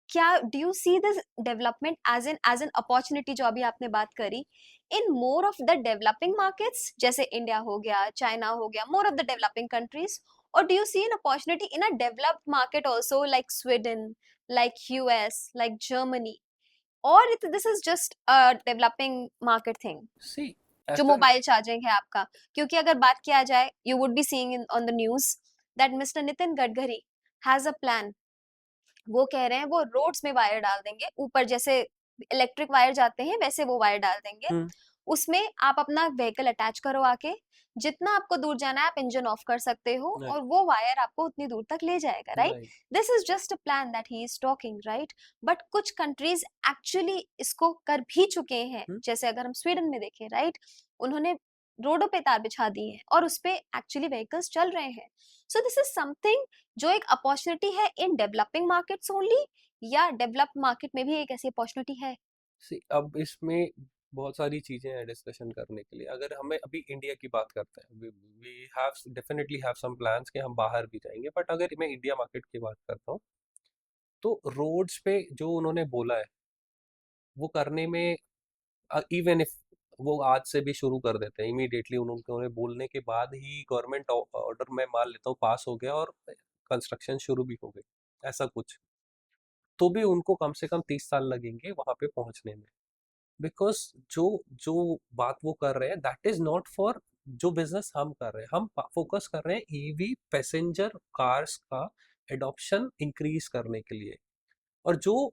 क्या do you see this development as an opportunity जो अभी आपने बात करी, in more of the developing markets जैसे इंडिया हो गया, चाइना हो गया, more of the developing countries, और do you see an opportunity in a developed market also like Sweden, like US, like Germany, और this is just a developing market thing see जो as mobile charging है आपका? क्योंकि अगर बात किया जाए, you would be seeing on the news that mister Nitin Gadkari has a plan. वो कह रहे हैं वो रोड्स में वायर डाल देंगे ऊपर, जैसे इलेक्ट्रिक वायर जाते हैं वैसे वो वायर डाल देंगे। उसमें आप अपना व्हीकल अटैच करो आके, जितना आपको दूर जाना है आप इंजन ऑफ कर सकते हो, राइट। और वो वायर आपको उतनी दूर तक ले जाएगा, right? Right. This is just a plan that he is talking, right? But कुछ कंट्रीज एक्चुअली इसको कर भी चुके हैं, जैसे अगर हम स्वीडन में देखें, राइट, उन्होंने रोडों पे तार बिछा दिए हैं और उस पे एक्चुअली व्हीकल्स चल रहे हैं। सो दिस इज समथिंग जो एक अपॉर्चुनिटी है इन डेवलपिंग मार्केट्स ओनली, या डेवलप्ड मार्केट में भी एक ऐसी अपॉर्चुनिटी है? सी अब इसमें बहुत सारी चीजें हैं डिस्कशन करने के लिए। अगर हमें अभी इंडिया की बात करते हैं, we have definitely have some plans कि हम बाहर भी जाएंगे, बट अगर मैं इंडिया मार्केट की बात करता हूँ, तो रोड्स पे जो उन्होंने बोला है वो करने में, इवन इफ वो आज से भी शुरू कर देते हैं इमीडिएटली, उन्होंने बोलने के बाद ही गवर्नमेंट ऑर्डर में मान लेता हूँ पास हो गया और कंस्ट्रक्शन शुरू भी हो गई, ऐसा कुछ, तो भी उनको कम से कम 30 साल लगेंगे वहां पे पहुंचने में। बिकॉज जो जो बात वो कर रहे हैं दैट इज नॉट फॉर जो बिजनेस हम कर रहे हैं। हम फोकस कर रहे हैं ईवी पैसेंजर कार्स का एडॉप्शन इंक्रीज करने के लिए। और जो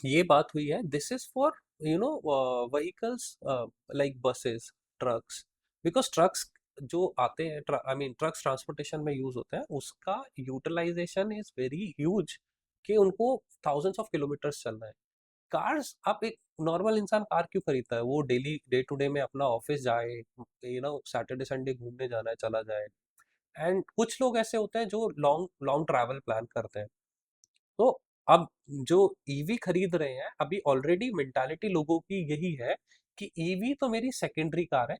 ये बात हुई है, this is for vehicles like buses, trucks. Because trucks जो आते हैं, आई मीन ट्रक्स ट्रांसपोर्टेशन में यूज होते हैं, उसका यूटिलाइजेशन इज वेरी ह्यूज, कि उनको थाउजेंड्स ऑफ किलोमीटर्स चलना है। कार्स, आप एक नॉर्मल इंसान कार क्यों खरीदता है? वो डेली डे टू डे में अपना ऑफिस जाए, सैटरडे संडे घूमने जाना है, चला जाए। एंड कुछ लोग ऐसे होते हैं जो लॉन्ग लॉन्ग ट्रैवल प्लान करते हैं, तो अब जो ईवी खरीद रहे हैं, अभी ऑलरेडी मेंटालिटी लोगों की यही है कि ईवी तो मेरी सेकेंडरी कार है,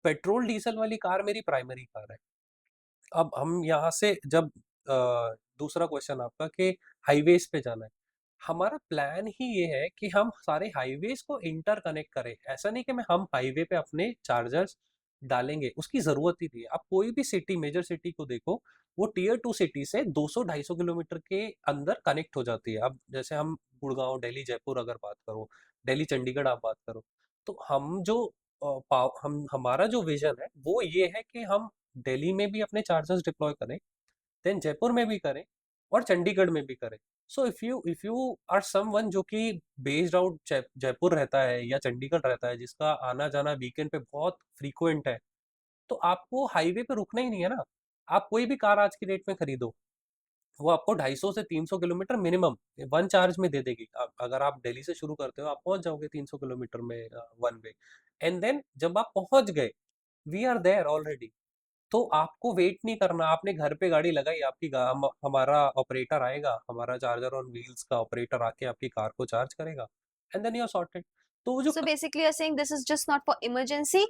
पेट्रोल डीजल वाली कार मेरी प्राइमरी कार है। अब हम यहाँ से जब दूसरा क्वेश्चन आपका कि हाईवेज पे जाना है, हमारा प्लान ही ये है कि हम सारे हाईवेज को इंटर कनेक्ट करें। ऐसा नहीं कि मैं हम हाईवे पे अपने चार्जर्स डालेंगे, उसकी जरूरत ही नहीं है। आप कोई भी सिटी, मेजर सिटी को देखो, वो टीयर 2 सिटी से 200-250 किलोमीटर के अंदर कनेक्ट हो जाती है। अब जैसे हम गुड़गांव, दिल्ली, जयपुर अगर बात करो, दिल्ली चंडीगढ़ आप बात करो, तो हम जो हम हमारा जो विजन है वो ये है कि हम दिल्ली में भी अपने चार्जर्स डिप्लॉय करें, देन जयपुर में भी करें और चंडीगढ़ में भी करें। So if you are someone जो कि बेस्ड आउट जयपुर रहता है या चंडीगढ़ रहता है, जिसका आना जाना वीकेंड पे बहुत फ्रीक्वेंट है, तो आपको हाईवे पे रुकना ही नहीं है ना। आप कोई भी कार आज की डेट में खरीदो, वो आपको 250 से 300 किलोमीटर मिनिमम वन चार्ज में दे देगी। अगर आप दिल्ली से शुरू करते हो, आप पहुंच जाओगे 300 किलोमीटर में वन वे। एंड देन जब आप पहुंच गए, वी आर देयर ऑलरेडी। तो आपको वेट नहीं करना, आपने घर पे गाड़ी लगाई, आपकी हमारा ऑपरेटर आएगा, हमारा चार्जर ऑन व्हील्स का ऑपरेटर आके आपकी कार को चार्ज करेगा, and then you are sorted. तो वो जो so basically you are saying this is just not for emergency,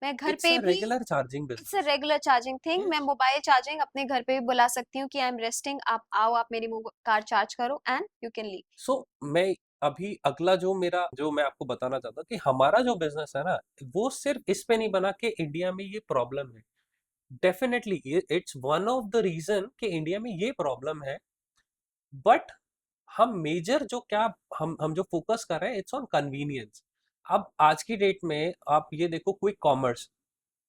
मैं घर इट्स पे अ भी, regular charging it's a business. Regular charging thing, मैं यस। मोबाइल चार्जिंग अपने घर पे भी बुला सकती हूँ कि आई एम रेस्टिंग, आप आओ, आप मेरी कार चार्ज करो एंड यू कैन लीव। सो मैं अभी अगला जो मैं आपको बताना चाहता हूँ कि हमारा जो बिजनेस है ना, वो सिर्फ इस पे नहीं बना कि इंडिया में ये प्रॉब्लम है। Definitely it's one of the reason कि इंडिया में ये प्रॉब्लम है, बट हम मेजर जो क्या हम जो फोकस कर रहे हैं, इट्स ऑन कन्वीनियंस। अब आज की डेट में आप ये देखो, क्विक कॉमर्स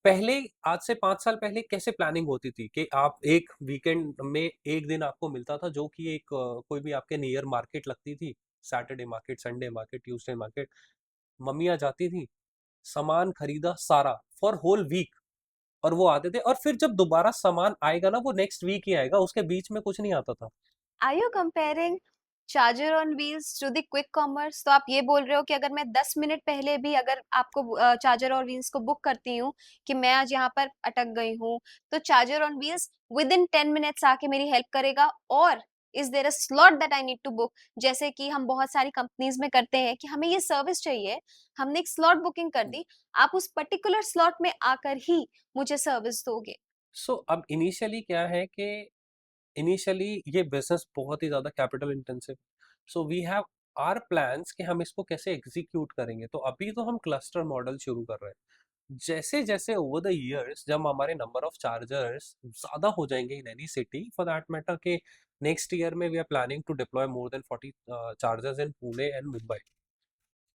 पहले, आज से 5 साल पहले कैसे प्लानिंग होती थी कि आप एक वीकेंड में एक दिन आपको मिलता था, जो कि एक कोई भी आपके नियर मार्केट लगती थी, Saturday market, Sunday market, Tuesday market. मम्मियाँ जाती थी, सामान खरीदा सारा फॉर होल वीक, और वो आते थे, और फिर जब दोबारा सामान आएगा ना, वो नेक्स्ट वीक ही आएगा, उसके बीच में कुछ नहीं आता था। Are you comparing charger on wheels to the quick commerce? तो आप ये बोल रहे हो कि अगर मैं 10 मिनट पहले भी अगर आपको चार्जर और व्हील्स को बुक करती हूँ कि मैं आज यहाँ पर अटक गई हूँ, तो charger on wheels within 10 minutes आके मेरी हेल्प करेगा? और is there a slot that I need to book, जैसे कि हम बहुत सारी कंपनीज में करते हैं कि हमें ये सर्विस चाहिए, हमने एक स्लॉट बुकिंग कर दी, आप उस पर्टिकुलर स्लॉट में आकर ही मुझे सर्विस दोगे? सो अब इनिशियली क्या है कि इनिशियली ये बिजनेस बहुत ही ज़्यादा capital intensive, so we have are plans कि हम इसको कैसे एग्जीक्यूट करेंगे। तो अभी तो हम क्लस्टर मॉडल शुरू कर रहे हैं। जैसे जैसे ओवर द इयर्स जब हमारे नंबर ऑफ चार्जर्स ज़्यादा हो जाएंगे in any city, for that matter के नेक्स्ट ईयर में we are planning to deploy more than 40 chargers in Pune and Mumbai.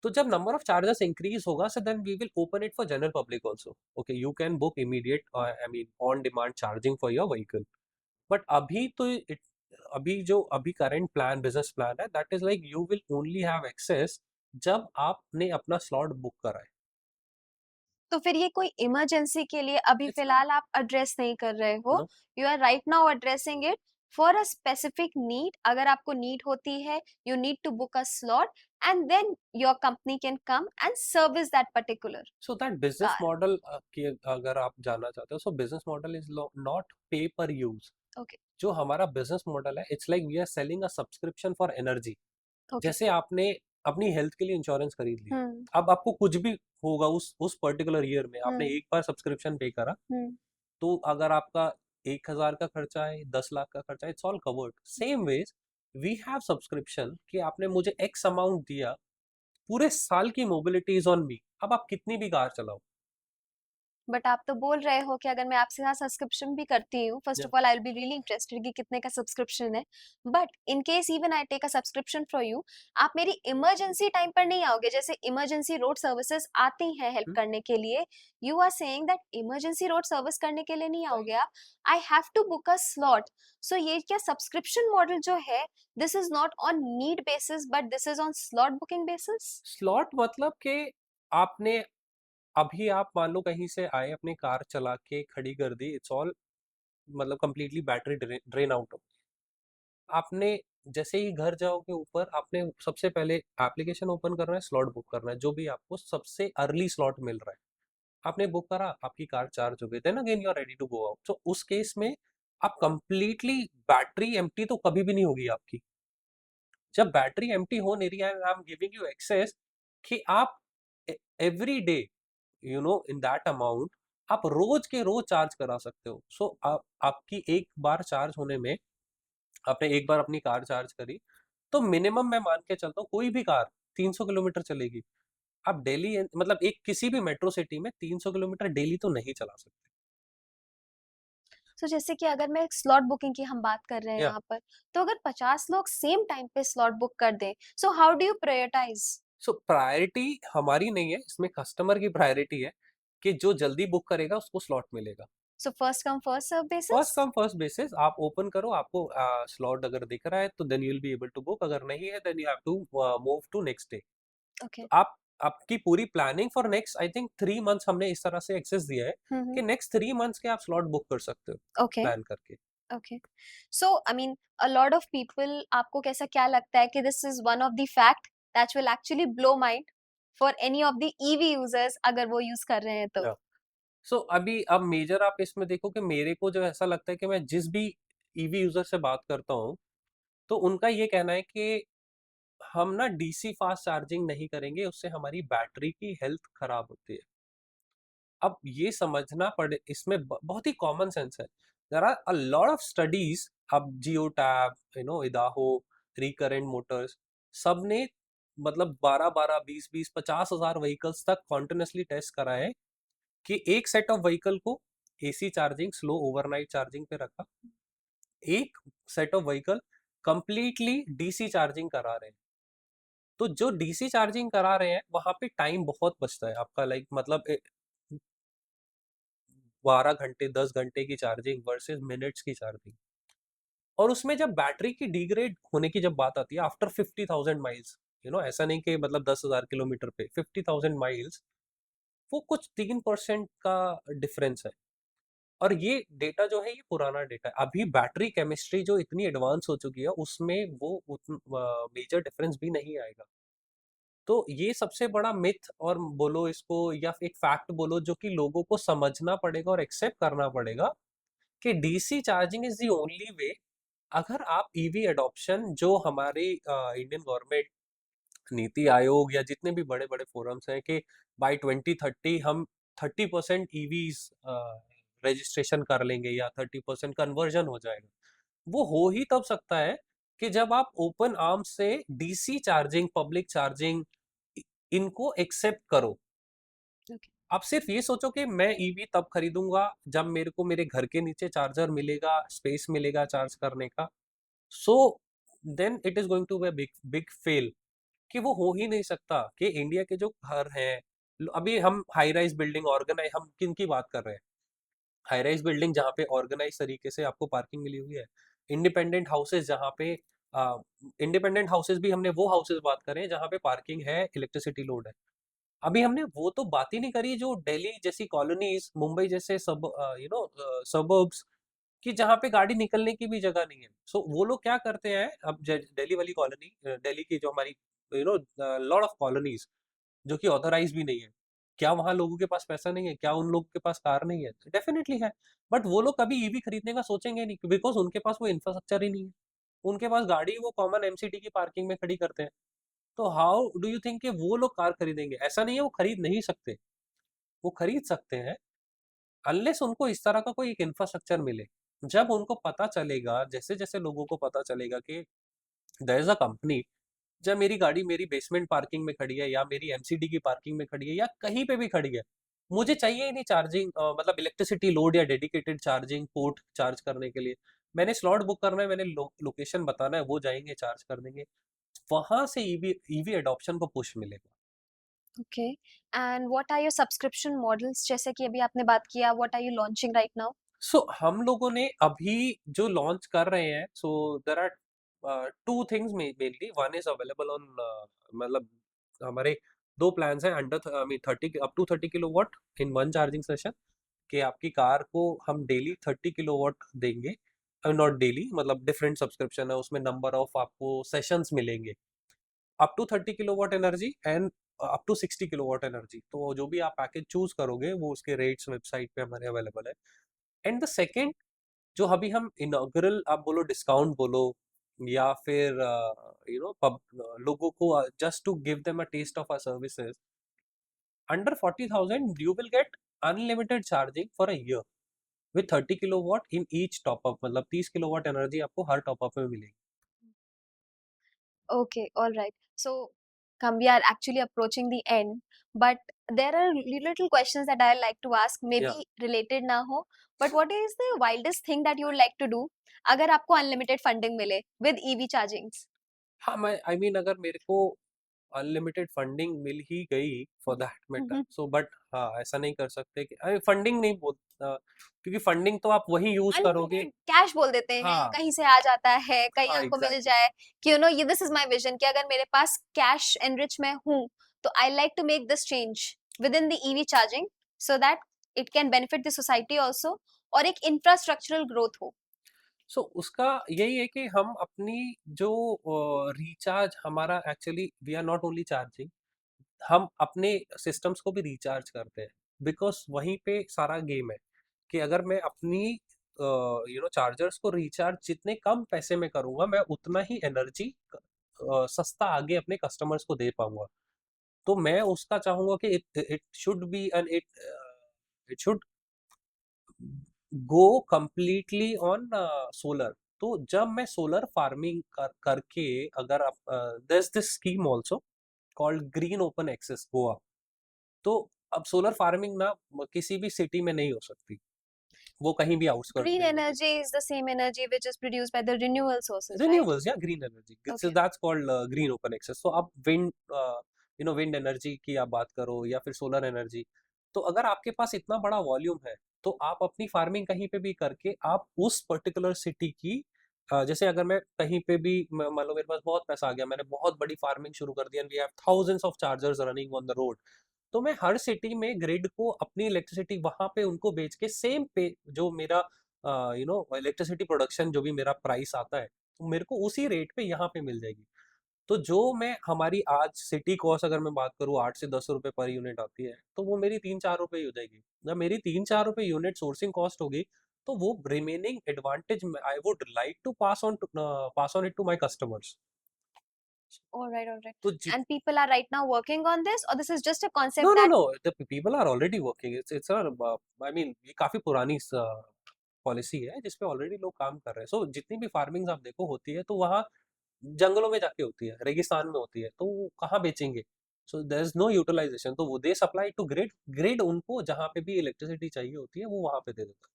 तो जब नंबर ऑफ चार्जर्स इंक्रीज होगा, so then we will open it for general public also. Okay, you can book immediate, I mean on demand charging for your vehicle. But अभी तो अभी current plan, business plan है, that is like you will only have access जब आपने अपना slot book करा है। तो फिर ये कोई इमरजेंसी के लिए अभी इट्स नॉट। फिलहाल आप एड्रेस नहीं कर रहे हो, no. You are right now addressing it for a specific need. अगर आपको नीड होती है, you need to book a slot and then your company can come and service that particular so that business car. Model की अगर आप जानना चाहते हो, so business model is not pay per use. Okay. जो हमारा बिजनेस मॉडल है, it's like we are selling a subscription for energy. Okay. जैसे आपने अपनी हेल्थ के लिए इंश्योरेंस खरीद लिया, हम्म। अब आपको कुछ भी होगा उस पर्टिकुलर ईयर में, आपने हम्म। एक बार सब्सक्रिप्शन पे करा, हम्म। तो अगर आपका 1,000 का खर्चा है, 10 लाख का खर्चा है, it's all covered. Same ways we have subscription कि आपने मुझे एक्स अमाउंट दिया, पूरे साल की मोबिलिटी इज ऑन मी। अब आप कितनी भी कार चलाओ। बट आप तो बोल रहे हो कि अगर मैं आपसे यहाँ सब्सक्रिप्शन भी करती हूँ, first Yeah. Of all I will be really interested कि कितने का सब्सक्रिप्शन है, but in case even I take a subscription for you, आप मेरी इमरजेंसी टाइम पर नहीं आओगे? जैसे इमरजेंसी रोड सर्विसेज आती हैं हेल्प Hmm? करने के लिए, you are saying that emergency road service करने के लिए नहीं Right. आओगे आप, I have to book a slot. So ये क्या सब्सक्रिप्शन मॉडल जो है, this is not on need basis but this is on slot booking basis? Slot मतलब कि आपने, अभी आप मान लो कहीं से आए, अपनी कार चला के खड़ी कर दी, इट्स ऑल मतलब कंप्लीटली बैटरी ड्रेन आउट हो। आपने जैसे ही घर जाओगे ऊपर, आपने सबसे पहले एप्लीकेशन ओपन करना है, स्लॉट बुक करना है, जो भी आपको सबसे अर्ली स्लॉट मिल रहा है, आपने बुक करा, आपकी कार चार्ज हो गई, then again you are ready to go out. तो उस केस में आप कंप्लीटली बैटरी एम्प्टी तो कभी भी नहीं होगी आपकी। जब बैटरी एम्प्टी हो नहीं रही है, I am giving you access कि आप every day you know in that amount आप रोज के रोज चार्ज करा सकते हो। सो आपकी एक बार चार्ज होने में, आपने एक बार अपनी कार चार्ज करी, तो मिनिमम मैं मान के चलता हूँ कोई भी कार 300 किलोमीटर चलेगी। आप डेली मतलब एक किसी भी मेट्रो सिटी में 300 किलोमीटर डेली तो नहीं चला सकते। सो जैसे कि अगर मैं स्लॉट बुकिंग की हम बात कर रहे हैं या यहाँ पर, तो अगर 50 लोग सेम टाइम पे स्लॉट बुक कर दें, so how do you prioritize? So priority हमारी नहीं है, इसमें कस्टमर की प्रायोरिटी है कि जो जल्दी बुक करेगा उसको स्लॉट मिलेगा। So first come first serve basis? First come first basis, आप ओपन करो, आपको स्लॉट अगर दिख रहा है तो then you will be able to book, अगर नहीं है then you have to move to next day. Okay. आप आपकी पूरी planning for next I think 3 months हमने इस तरह से एक्सेस दिया है कि नेक्स्ट 3 मंथ्स के आप स्लॉट बुक कर सकते हो ओके। प्लान करके। Okay. So I mean a lot of people, आपको कैसा क्या लगता है कि this is one of the fact that will actually blow mind for any of the EV users अगर वो यूज कर रहे हैं तो? सो अभी अब मेजर आप इसमें देखो कि मेरे को जो ऐसा लगता है कि मैं जिस भी ईवी यूजर से बात करता हूँ तो उनका ये कहना है कि हम ना डीसी फास्ट चार्जिंग नहीं करेंगे, उससे हमारी बैटरी की हेल्थ खराब होती है। अब ये समझना पड़े, इसमें बहुत ही कॉमन सेंस है। There are a lot of studies, अब Geotab, you know, Idaho, recurrent motors, सब ने मतलब 12-12, 20-20, 50,000 व्हीकल्स तक कॉन्टिन्यूसली टेस्ट करा है कि एक सेट ऑफ व्हीकल को AC charging, slow overnight charging पे रखा, एक set of vehicle completely DC charging करा रहे हैं। तो जो डीसी चार्जिंग करा रहे हैं वहां पे टाइम बहुत बचता है आपका, लाइक मतलब 12 घंटे 10 घंटे की चार्जिंग वर्सेस मिनट्स की चार्जिंग। और उसमें जब बैटरी की डिग्रेड होने की जब बात आती है आफ्टर 50,000 माइल्स, यू नो, ऐसा नहीं कि मतलब 10,000 किलोमीटर पे 50,000 माइल्स, वो कुछ 3% का डिफरेंस है। और ये डेटा जो है ये पुराना डेटा है, अभी बैटरी केमिस्ट्री जो इतनी एडवांस हो चुकी है उसमें वो मेजर डिफरेंस भी नहीं आएगा। तो ये सबसे बड़ा मिथ और बोलो इसको या एक फैक्ट बोलो जो कि लोगों को समझना पड़ेगा और एक्सेप्ट करना पड़ेगा कि DC charging is the only way. अगर आप ईवी एडॉप्शन जो हमारे इंडियन गवर्नमेंट, नीति आयोग या जितने भी बड़े बड़े फोरम्स हैं कि बाय 2030 हम 30% ईवीज रजिस्ट्रेशन कर लेंगे या 30% कन्वर्जन हो जाएगा, वो हो ही तब सकता है कि जब आप ओपन आर्म से डीसी चार्जिंग, पब्लिक चार्जिंग इनको एक्सेप्ट करो। ओके। आप सिर्फ ये सोचो कि मैं ईवी तब खरीदूंगा जब मेरे को मेरे घर के नीचे चार्जर मिलेगा, स्पेस मिलेगा चार्ज करने का। So then it is going to be big big fail, कि वो हो ही नहीं सकता। कि इंडिया के जो घर हैं, अभी हम हाई राइज बिल्डिंग ऑर्गेनाइज, हम किन की बात कर रहे हैं? हाई राइज बिल्डिंग जहाँ पे ऑर्गेनाइज तरीके से आपको पार्किंग मिली हुई है, इंडिपेंडेंट हाउसेज जहाँ पे इंडिपेंडेंट हाउसेज भी हमने वो हाउसेज बात करें जहाँ पे पार्किंग है, इलेक्ट्रिसिटी लोड है। अभी हमने वो तो बात ही नहीं करी जो दिल्ली जैसी कॉलोनीज, मुंबई जैसे सब यू नो सबर्ब्स, कि जहाँ पे गाड़ी निकलने की भी जगह नहीं है। सो वो लोग क्या करते हैं, अब दिल्ली वाली कॉलोनी, दिल्ली की जो हमारी you know lot of colonies जो कि ऑथराइज भी नहीं है, क्या वहां लोगों के पास पैसा नहीं है? क्या उन लोगों के पास कार नहीं है? डेफिनेटली है। बट वो लोग कभी ईवी खरीदने का सोचेंगे नहीं बिकॉज उनके पास वो इंफ्रास्ट्रक्चर ही नहीं है। उनके पास गाड़ी वो कॉमन एमसीडी की पार्किंग में खड़ी करते हैं। तो हाउ डू यू थिंक कि वो लोग कार खरीदेंगे? ऐसा नहीं है वो खरीद नहीं सकते, वो खरीद सकते हैं अनलेस उनको इस तरह का कोई एक इंफ्रास्ट्रक्चर मिले। जब उनको पता चलेगा, जैसे जैसे लोगों को पता चलेगा कि देयर इज अ कंपनी, जब मेरी गाड़ी मेरी बेसमेंट पार्किंग में खड़ी है या मेरी एमसीडी की पार्किंग में खड़ी है या कहीं पे भी खड़ी है, मुझे चाहिए ही नहीं चार्जिंग, मतलब इलेक्ट्रिसिटी लोड या डेडिकेटेड चार्जिंग पोर्ट चार्ज करने के लिए। मैंने स्लॉट बुक करना है, मैंने लोकेशन बताना है, वो जाएंगे चार्ज कर देंगे। वहां से ईवी ईवी एडॉप्शन को पुश मिलेगा। Okay. And what are your subscription models, जैसे कि अभी आपने बात किया, what are you launching right now? So हम लोगों ने अभी जो लॉन्च कर रहे हैं, so there are two things mainly, one is available on, मतलब हमारे दो प्लान्स हैं under I mean 30 up to 30 kilowatt in one charging session, कि आपकी कार को हम डेली 30 किलोवाट देंगे। नॉट डेली, मतलब डिफरेंट सब्सक्रिप्शन है उसमें, नंबर ऑफ आपको सेशंस मिलेंगे, up to 30 kilowatt energy and up to 60 kilowatt energy. तो जो भी आप पैकेज चूज करोगे वो उसके रेट्स वेबसाइट पे हमारे अवेलेबल है। एंड द सेकेंड, जो अभी हम इनॉग्रल, आप बोलो डिस्काउंट बोलो या फिर लोगों को just to give them a taste of our services, under 40,000 you will get unlimited charging for a year with 30 kilowatt in each top up, मतलब 30 किलोवाट एनर्जी आपको हर टॉपअप में मिलेगी. Okay, all right. So, we are actually approaching the end, but there are little questions that I like to ask, या maybe related na ho. But what is the wildest thing that you would like to do अगर आपको unlimited funding मिले with EV chargings? हाँ, मैं I mean अगर मेरे को unlimited funding मिल ही गई for that matter, so but हाँ, ऐसा नहीं कर सकते कि अरे फंडिंग नहीं बोलता, क्योंकि फंडिंग तो आप वही यूज करोगे. अनलिमिटेड कैश बोल देते हैं, हाँ, कहीं से आ जाता है, कहीं हाँ, आपको मिल एग्जैक्टली. जाए कि ये दिस इज माय विजन कि अगर मेरे पास कैश एनरिच में हूँ तो I like to make this change within the EV charging so that it can benefit the society also और एक इंफ्रास्ट्रक्चरल ग्रोथ हो. सो उसका यही है कि हम अपनी जो रिचार्ज हमारा actually we are not only charging, हम अपने सिस्टम्स को भी रिचार्ज करते हैं, बिकॉज वहीं पे सारा गेम है कि अगर मैं अपनी चार्जर्स को रिचार्ज जितने कम पैसे में करूंगा, मैं उतना ही एनर्जी सस्ता आगे अपने कस्टमर्स को दे पाऊंगा. तो मैं उसका चाहूंगा कि it it should be and it should go completely on solar. तो जब मैं सोलर फार्मिंग करके, अगर आप there's this scheme also called green open access Goa. तो अब सोलर फार्मिंग ना किसी भी सिटी में नहीं हो सकती, वो कहीं भी आउटस्कर्ट Green में ही होगी. energy is the same energy which is produced by the renewable sources, right? Renewables या green energy, so Okay. That's called green open access. तो आप विंड विंड एनर्जी की आप बात करो या फिर सोलर एनर्जी, तो अगर आपके पास इतना बड़ा वॉल्यूम है, तो आप अपनी फार्मिंग कहीं पे भी करके आप उस पर्टिकुलर सिटी की जैसे अगर मैं कहीं पे भी मान लो मेरे पास बहुत पैसा आ गया, मैंने बहुत बड़ी फार्मिंग शुरू कर दी and we have thousands of chargers running on the road, तो मैं हर सिटी में ग्रिड को अपनी इलेक्ट्रिसिटी वहां पे उनको बेच के सेम पे जो मेरा इलेक्ट्रिसिटी प्रोडक्शन जो भी मेरा प्राइस आता है, तो मेरे को उसी रेट पे यहाँ पे मिल जाएगी. तो जो मैं हमारी आज सिटी कॉस्ट अगर मैं बात करूँ 8 से 10 रुपए पर यूनिट आती है, तो वो मेरी 3-4 रुपए ही हो जाएगी. जब मेरी 3-4 रुपए यूनिट सोर्सिंग कॉस्ट होगी, तो वो remaining advantage I would like to pass on it to my customers. All right, all right. तो And people are right now working on this, or this is just a no concept no that no, the people are already working. It's I mean ये काफी पुरानी policy है जिसपे already लोग काम कर रहे हैं. सो जितनी भी फार्मिंग आप देखो होती है, तो वहाँ जंगलों में जाके होती है, रेगिस्तान में होती है, तो वो कहाँ बेचेंगे. So there is no utilization, तो वो they supply to grid. Grid उनको जहाँ पे भी इलेक्ट्रिसिटी चाहिए होती है वो वहाँ पे दे देता है.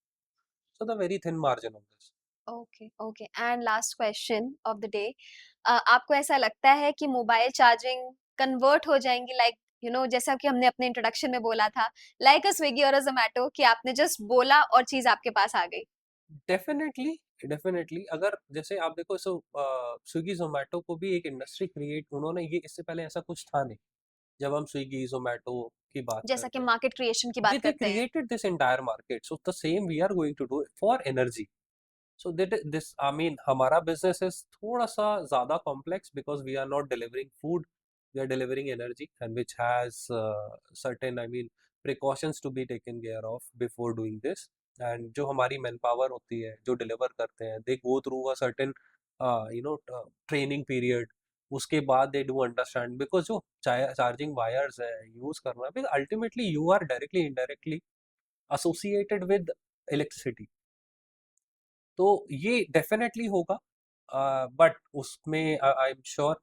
So the very thin margin of this. Okay okay and last question of the day आपको ऐसा लगता है कि मोबाइल चार्जिंग कन्वर्ट हो जाएंगी लाइक जैसा कि हमने अपने इंट्रोडक्शन में बोला था लाइक अ स्विगी और अ जोमेटो कि आपने जस्ट बोला और चीज आपके पास आ गई. Definitely, definitely. अगर जैसे आप देखो, सो स्विगी जोमेटो को भी एक इंडस्ट्री क्रिएट उन्होंने, ये इससे पहले ऐसा कुछ था नहीं. जब हम स्विगी जोमेटो की बात जैसा कि करते हैं, मार्केट क्रिएशन की they बात they करते हैं. created this entire market, so the same we are going to do for energy. So that this, I mean, हमारा business is थोड़ा सा ज़्यादा complex because we are not delivering food, we are delivering energy, and which has certain, I mean, precautions to be taken care of before doing this. And जो हमारी manpower होती है जो deliver करते हैं, they go through a certain training period. उसके बाद they do understand, because जो charging wires है use करना, because ultimately you are directly indirectly associated with electricity. तो ये डेफिनेटली होगा, बट उसमें आई एम श्योर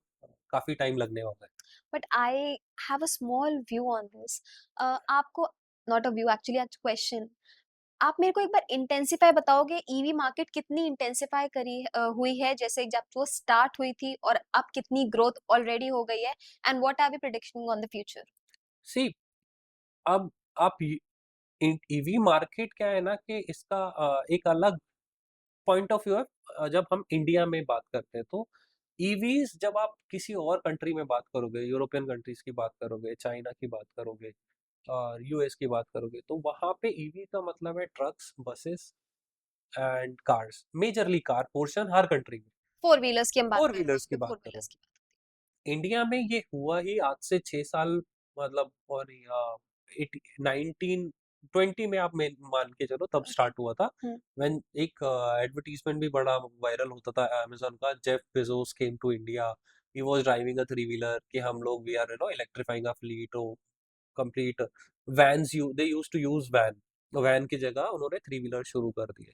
काफी टाइम लगने वाला है. But I have a small view on this. आपको not a view actually question. आप मेरे को एक बार इंटेंसिफाई बताओगे ईवी मार्केट कितनी इंटेंसिफाई हुई है जैसे जब वो स्टार्ट हुई थी और अब कितनी ग्रोथ ऑलरेडी हो गई है and what are we predicting on the future. See, अब आप ईवी मार्केट क्या है ना कि इसका एक अलग पॉइंट ऑफ व्यू है. जब हम इंडिया में बात करते हैं, तो ईवीज जब आप किसी और कंट्री में बात करोगे, यूरोपियन कंट्रीज की बात करोगे, चाइना की बात करोगे और यूएस की बात करोगे, तो वहां पे ईवी का मतलब है trucks, buses and cars. Majorly car portion her country में. फोर व्हीलर्स की हम बात फोर कर रहे व्हीलर्स की हैं, बात फोर करो, व्हीलर्स की. इंडिया में ये हुआ ही आज से 6 साल, मतलब और 19 20 में आप मान के चलो तब Okay. स्टार्ट हुआ था, हम्म, व्हेन एक एडवर्टीजमेंट भी बड़ा वायरल होता था अमेजोन का, Jeff Bezos came to India, he was driving a three wheeler, कि हम लोग we are electrifying a fleet, ओ complete vans, they used to use van, van की जगह उन्होंने थ्री व्हीलर शुरू कर दिए।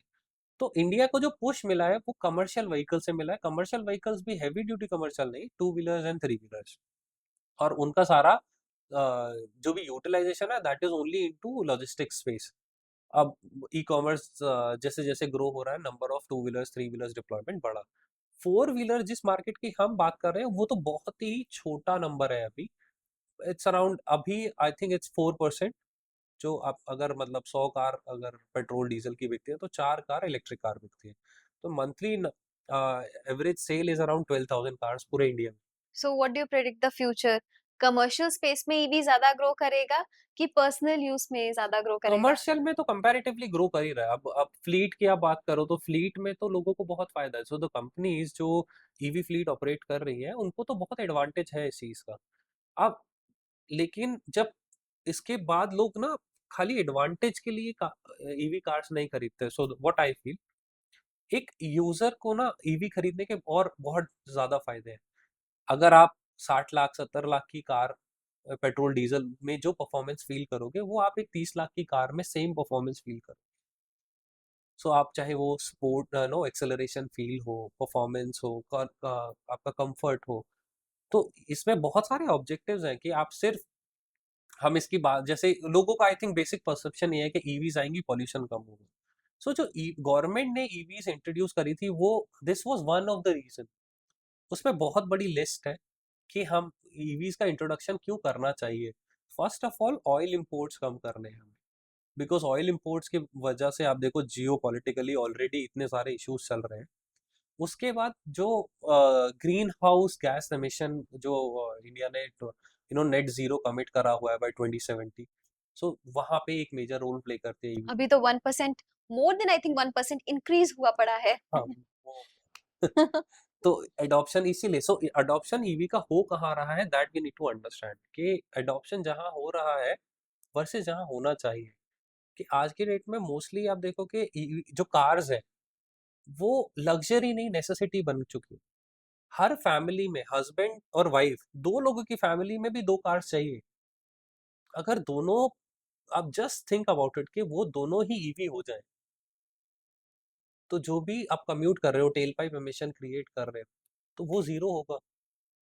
तो इंडिया को जो पुश मिला है वो कमर्शियल व्हीकल से मिला है, कमर्शियल व्हीकल्स भी हैवी ड्यूटी कमर्शियल नहीं, two wheelers and three wheelers, और उनका सारा जो भी यूटिलाइजेशन है that is only into logistics space. अब ई कॉमर्स जैसे जैसे ग्रो हो रहा है, number of two wheelers three wheelers deployment बढ़ा। फोर व्हीलर जिस मार्केट की हम बात कर रहे हैं वो तो बहुत ही छोटा नंबर है अभी, इट्स अराउंड, अभी आई थिंक इट्स 4%। जो आप अगर मतलब 100 कार अगर पेट्रोल डीजल की बिकती है तो 4 कार इलेक्ट्रिक कार बिकती है, तो monthly average sale is around 12,000 cars पूरे इंडिया में। so what do you predict the future? Commercial space में ईवी ज्यादा ग्रो करेगा कि पर्सनल यूज में ज्यादा ग्रो करेगा? कमर्शियल में तो कंपैरेटिवली ग्रो कर ही रहा है। अब फ्लीट की आप बात करो तो फ्लीट में तो लोगों को बहुत फायदा है, सो द कंपनीज जो ईवी फ्लीट ऑपरेट कर रही है उनको तो बहुत एडवांटेज है इस चीज का। अब लेकिन जब इसके बाद लोग ना खाली एडवांटेज के लिए ईवी कार्स नहीं खरीदते, सो व्हाट आई फील, एक यूजर को ना ईवी खरीदने के और बहुत ज्यादा फायदे हैं। अगर आप 60 लाख 70 लाख की कार पेट्रोल डीजल में जो परफॉर्मेंस फील करोगे वो आप एक 30 लाख की कार में सेम परफॉर्मेंस फील करो। सो आप चाहे वो स्पोर्ट नो एक्सेलरेशन फील हो, परफॉर्मेंस हो, आपका कंफर्ट हो, तो इसमें बहुत सारे ऑब्जेक्टिव्स हैं कि आप सिर्फ, हम इसकी बात, जैसे लोगों का आई थिंक बेसिक परसेप्शन ये है कि ईवीज आएंगी पॉल्यूशन कम होगा। सो जो गवर्नमेंट ने ईवीज इंट्रोड्यूस करी थी वो, this was one of the reason, उसमें बहुत बड़ी लिस्ट है कि हम ईवीज का इंट्रोडक्शन क्यों करना चाहिए। First of all oil imports कम करने हैं हमें, बिकॉज ऑयल इंपोर्ट्स की वजह से आप देखो जियो पॉलिटिकली ऑलरेडी इतने सारे इश्यूज चल रहे हैं। उसके बाद जो ग्रीन हाउस गैस एमिशन जो इंडिया ने नेट जीरो कमिट करा हुआ है बाय 2070, सो वहां पे एक मेजर रोल प्ले करते हैं EV। अभी तो 1%, more than I think 1% increase हुआ पड़ा है। हाँ वो तो एडॉप्शन इसीलिए, सो अडॉप्शन ईवी का हो कहाँ रहा है, that we need to understand कि एडॉप्शन जहाँ हो रहा है वर्सेस जहाँ होना चाहिए, कि आज की डेट में मोस्टली आप देखो कि जो कार्स है वो लग्जरी नहीं नेसेसिटी बन चुकी है। हर फैमिली में हस्बैंड और वाइफ, दो लोगों की फैमिली में भी दो कार्स चाहिए। अगर दोनों, आप जस्ट थिंक अबाउट इट कि वो दोनों ही ईवी हो जाए, तो जो भी आप कम्यूट कर रहे हो, टेल पाइप एमिशन क्रिएट कर रहे हो, तो वो जीरो होगा।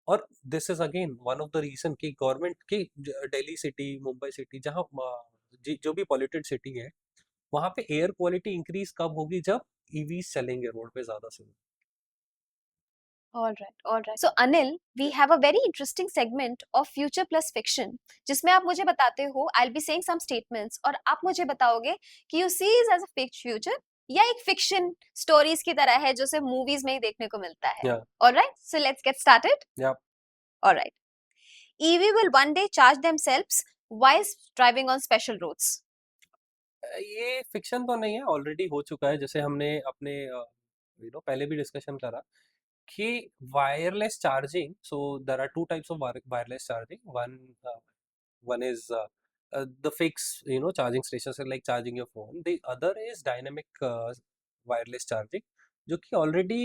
और this is again one of the reason कि गवर्नमेंट की दिल्ली सिटी, मुंबई सिटी, जहाँ जो भी पॉल्यूटेड सिटी है, वहां पे एयर क्वालिटी इंक्रीज कब होगी, जब ईवीज चलेंगे रोड पे ज्यादा से। All right, all right. So Anil, we have a very interesting segment of future plus fiction, जिसमें आप मुझे बताते हो, I'll be saying some statements और आप मुझे बताओगे कि you see it as a fake future या एक fiction stories की तरह है जो सिर्फ movies में ही देखने को मिलता है. Yeah, All right, so let's get started. yeah. All right. EV will one day charge themselves while driving on special roads. ये फिक्शन तो नहीं है, ऑलरेडी हो चुका है, जैसे हमने अपने पहले भी डिस्कशन करा कि wireless charging, so there are two types of wireless charging, one is the fixed charging stations are like charging your phone, the other is dynamic wireless charging, जो कि already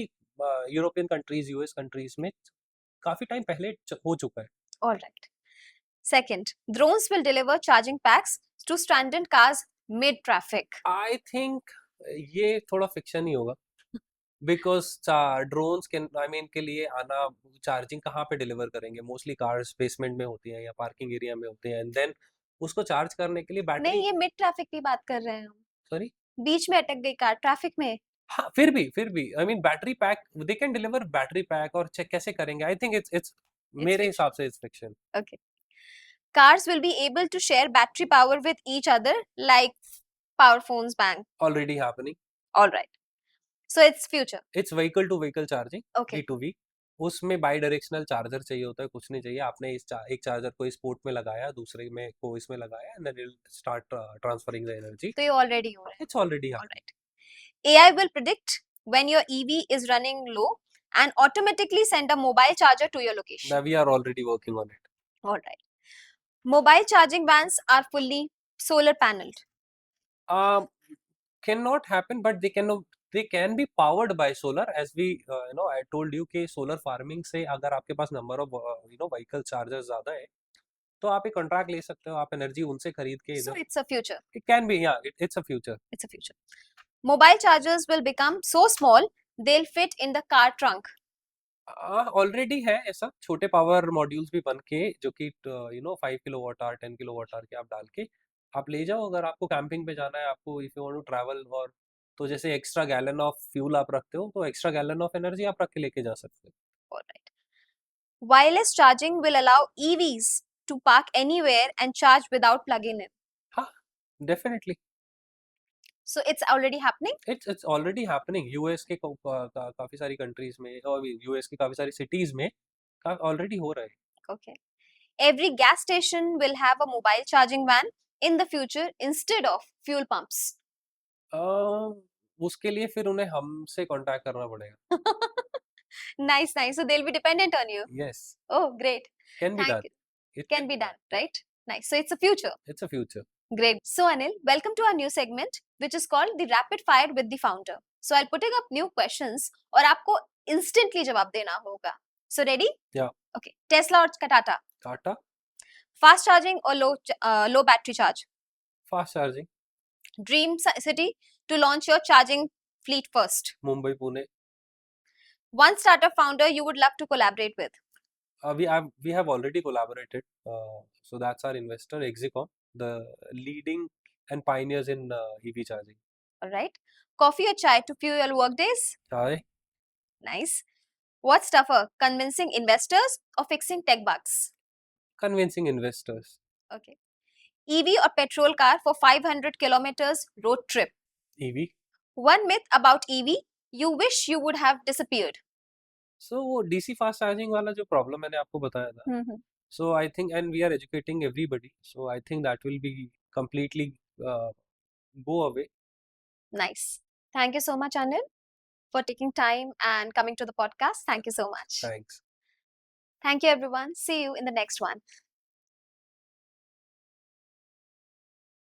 European countries, US countries में काफी time पहले हो चुका है। All right. Second, drones will deliver charging packs to stranded cars mid traffic. I think ये थोड़ा फिक्शन ही होगा, बिकॉज ड्रोन्स के आई मीन के लिए आना, चार्जिंग कहाँ पे डिलीवर करेंगे, मोस्टली कार्स बेसमेंट में होती हैं या पार्किंग एरिया में होते हैं, एंड देन उसको चार्ज करने के लिए नहीं, बैटरी। ये मिड ट्रैफिक की बात कर रहे हैं हम. सॉरी, बीच में अटक गई कार ट्रैफिक में. हाँ फिर भी I mean battery pack, they can deliver battery pack, और चेक कैसे करेंगे, आई थिंक इट्स It's मेरे fiction. हिसाब से it's fiction. Okay. Cars will be able to share battery power with each other like power phones bank. Already happening. All right. So it's future. It's vehicle to vehicle charging, Okay. V2V। उसमें by directional charger चाहिए होता है, कुछ नहीं चाहिए, आपने एक charger को इस पोर्ट में लगाया, दूसरे में को इसमें लगाया, and then it start transferring the energy. तो ये ऑलरेडी हो रहा है. It's already All happening. right. AI will predict when your EV is running low and automatically send a mobile charger to your location. We are already working on it. All right. Mobile charging vans are fully solar paneled. Um, cannot happen, but they can be powered by solar. As we I told you कि solar farming से अगर आपके पास number of vehicle chargers ज़्यादा है, तो आप एक contract ले सकते हो, आप एनर्जी उनसे खरीद के So इधर. it's a future. It can be, yeah, it's a future. It's a future. Mobile chargers will become so small they'll fit in the car trunk. Already है ऐसा, छोटे पावर मॉड्यूल्स भी बन के, जो कि 5 किलोवाट आवर 10 किलोवाट आवर के आप डाल के आप ले जाओ. अगर आपको कैंपिंग पे जाना है, आपको if you want to travel, और तो जैसे एक्स्ट्रा गैलन ऑफ फ्यूल आप रखते हो, तो एक्स्ट्रा गैलन ऑफ एनर्जी आप रख के लेके जा सकते हो. All right. Wireless charging will allow EVs to park anywhere and charge without plugging in. हाँ, definitely. So it's already happening. It's already happening. US के काफी सारी कंट्रीज में, और यूएस की काफी सारी सिटीज में ऑलरेडी हो रहा है. Okay. Every gas station will have a mobile charging van in the future instead of fuel pumps. उसके लिए फिर उन्हें हमसे कांटेक्ट करना पड़ेगा. Nice, nice. So they'll be dependent on you. Yes, Oh, great. Can be Thank done. you. Can be done, right? Nice. So it's a future. It's a future. Great. So Anil, welcome to our new segment, which is called the Rapid Fire with the Founder. So I'll putting up new questions और आपको instantly जवाब देना होगा. So ready? Yeah. Okay. Tesla or Tata? Tata. Fast charging or low battery charge? Fast charging. Dream city to launch your charging fleet first. Mumbai, Pune. One startup founder you would love to collaborate with. We have already collaborated. So that's our investor, Exicom, the leading and pioneers in EV charging. All right. Coffee or chai to fuel your work days? Chai. Nice. What's tougher, convincing investors or fixing tech bugs? Convincing investors. Okay. EV or petrol car for 500 kilometers road trip? EV. One myth about EV you wish you would have disappeared. So वो DC fast charging वाला जो problem मैंने आपको बताया था. So I think, and we are educating everybody. So I think that will be completely go away. Nice. Thank you so much, Anil, for taking time and coming to the podcast. Thank you so much. Thanks. Thank you, everyone. See you in the next one.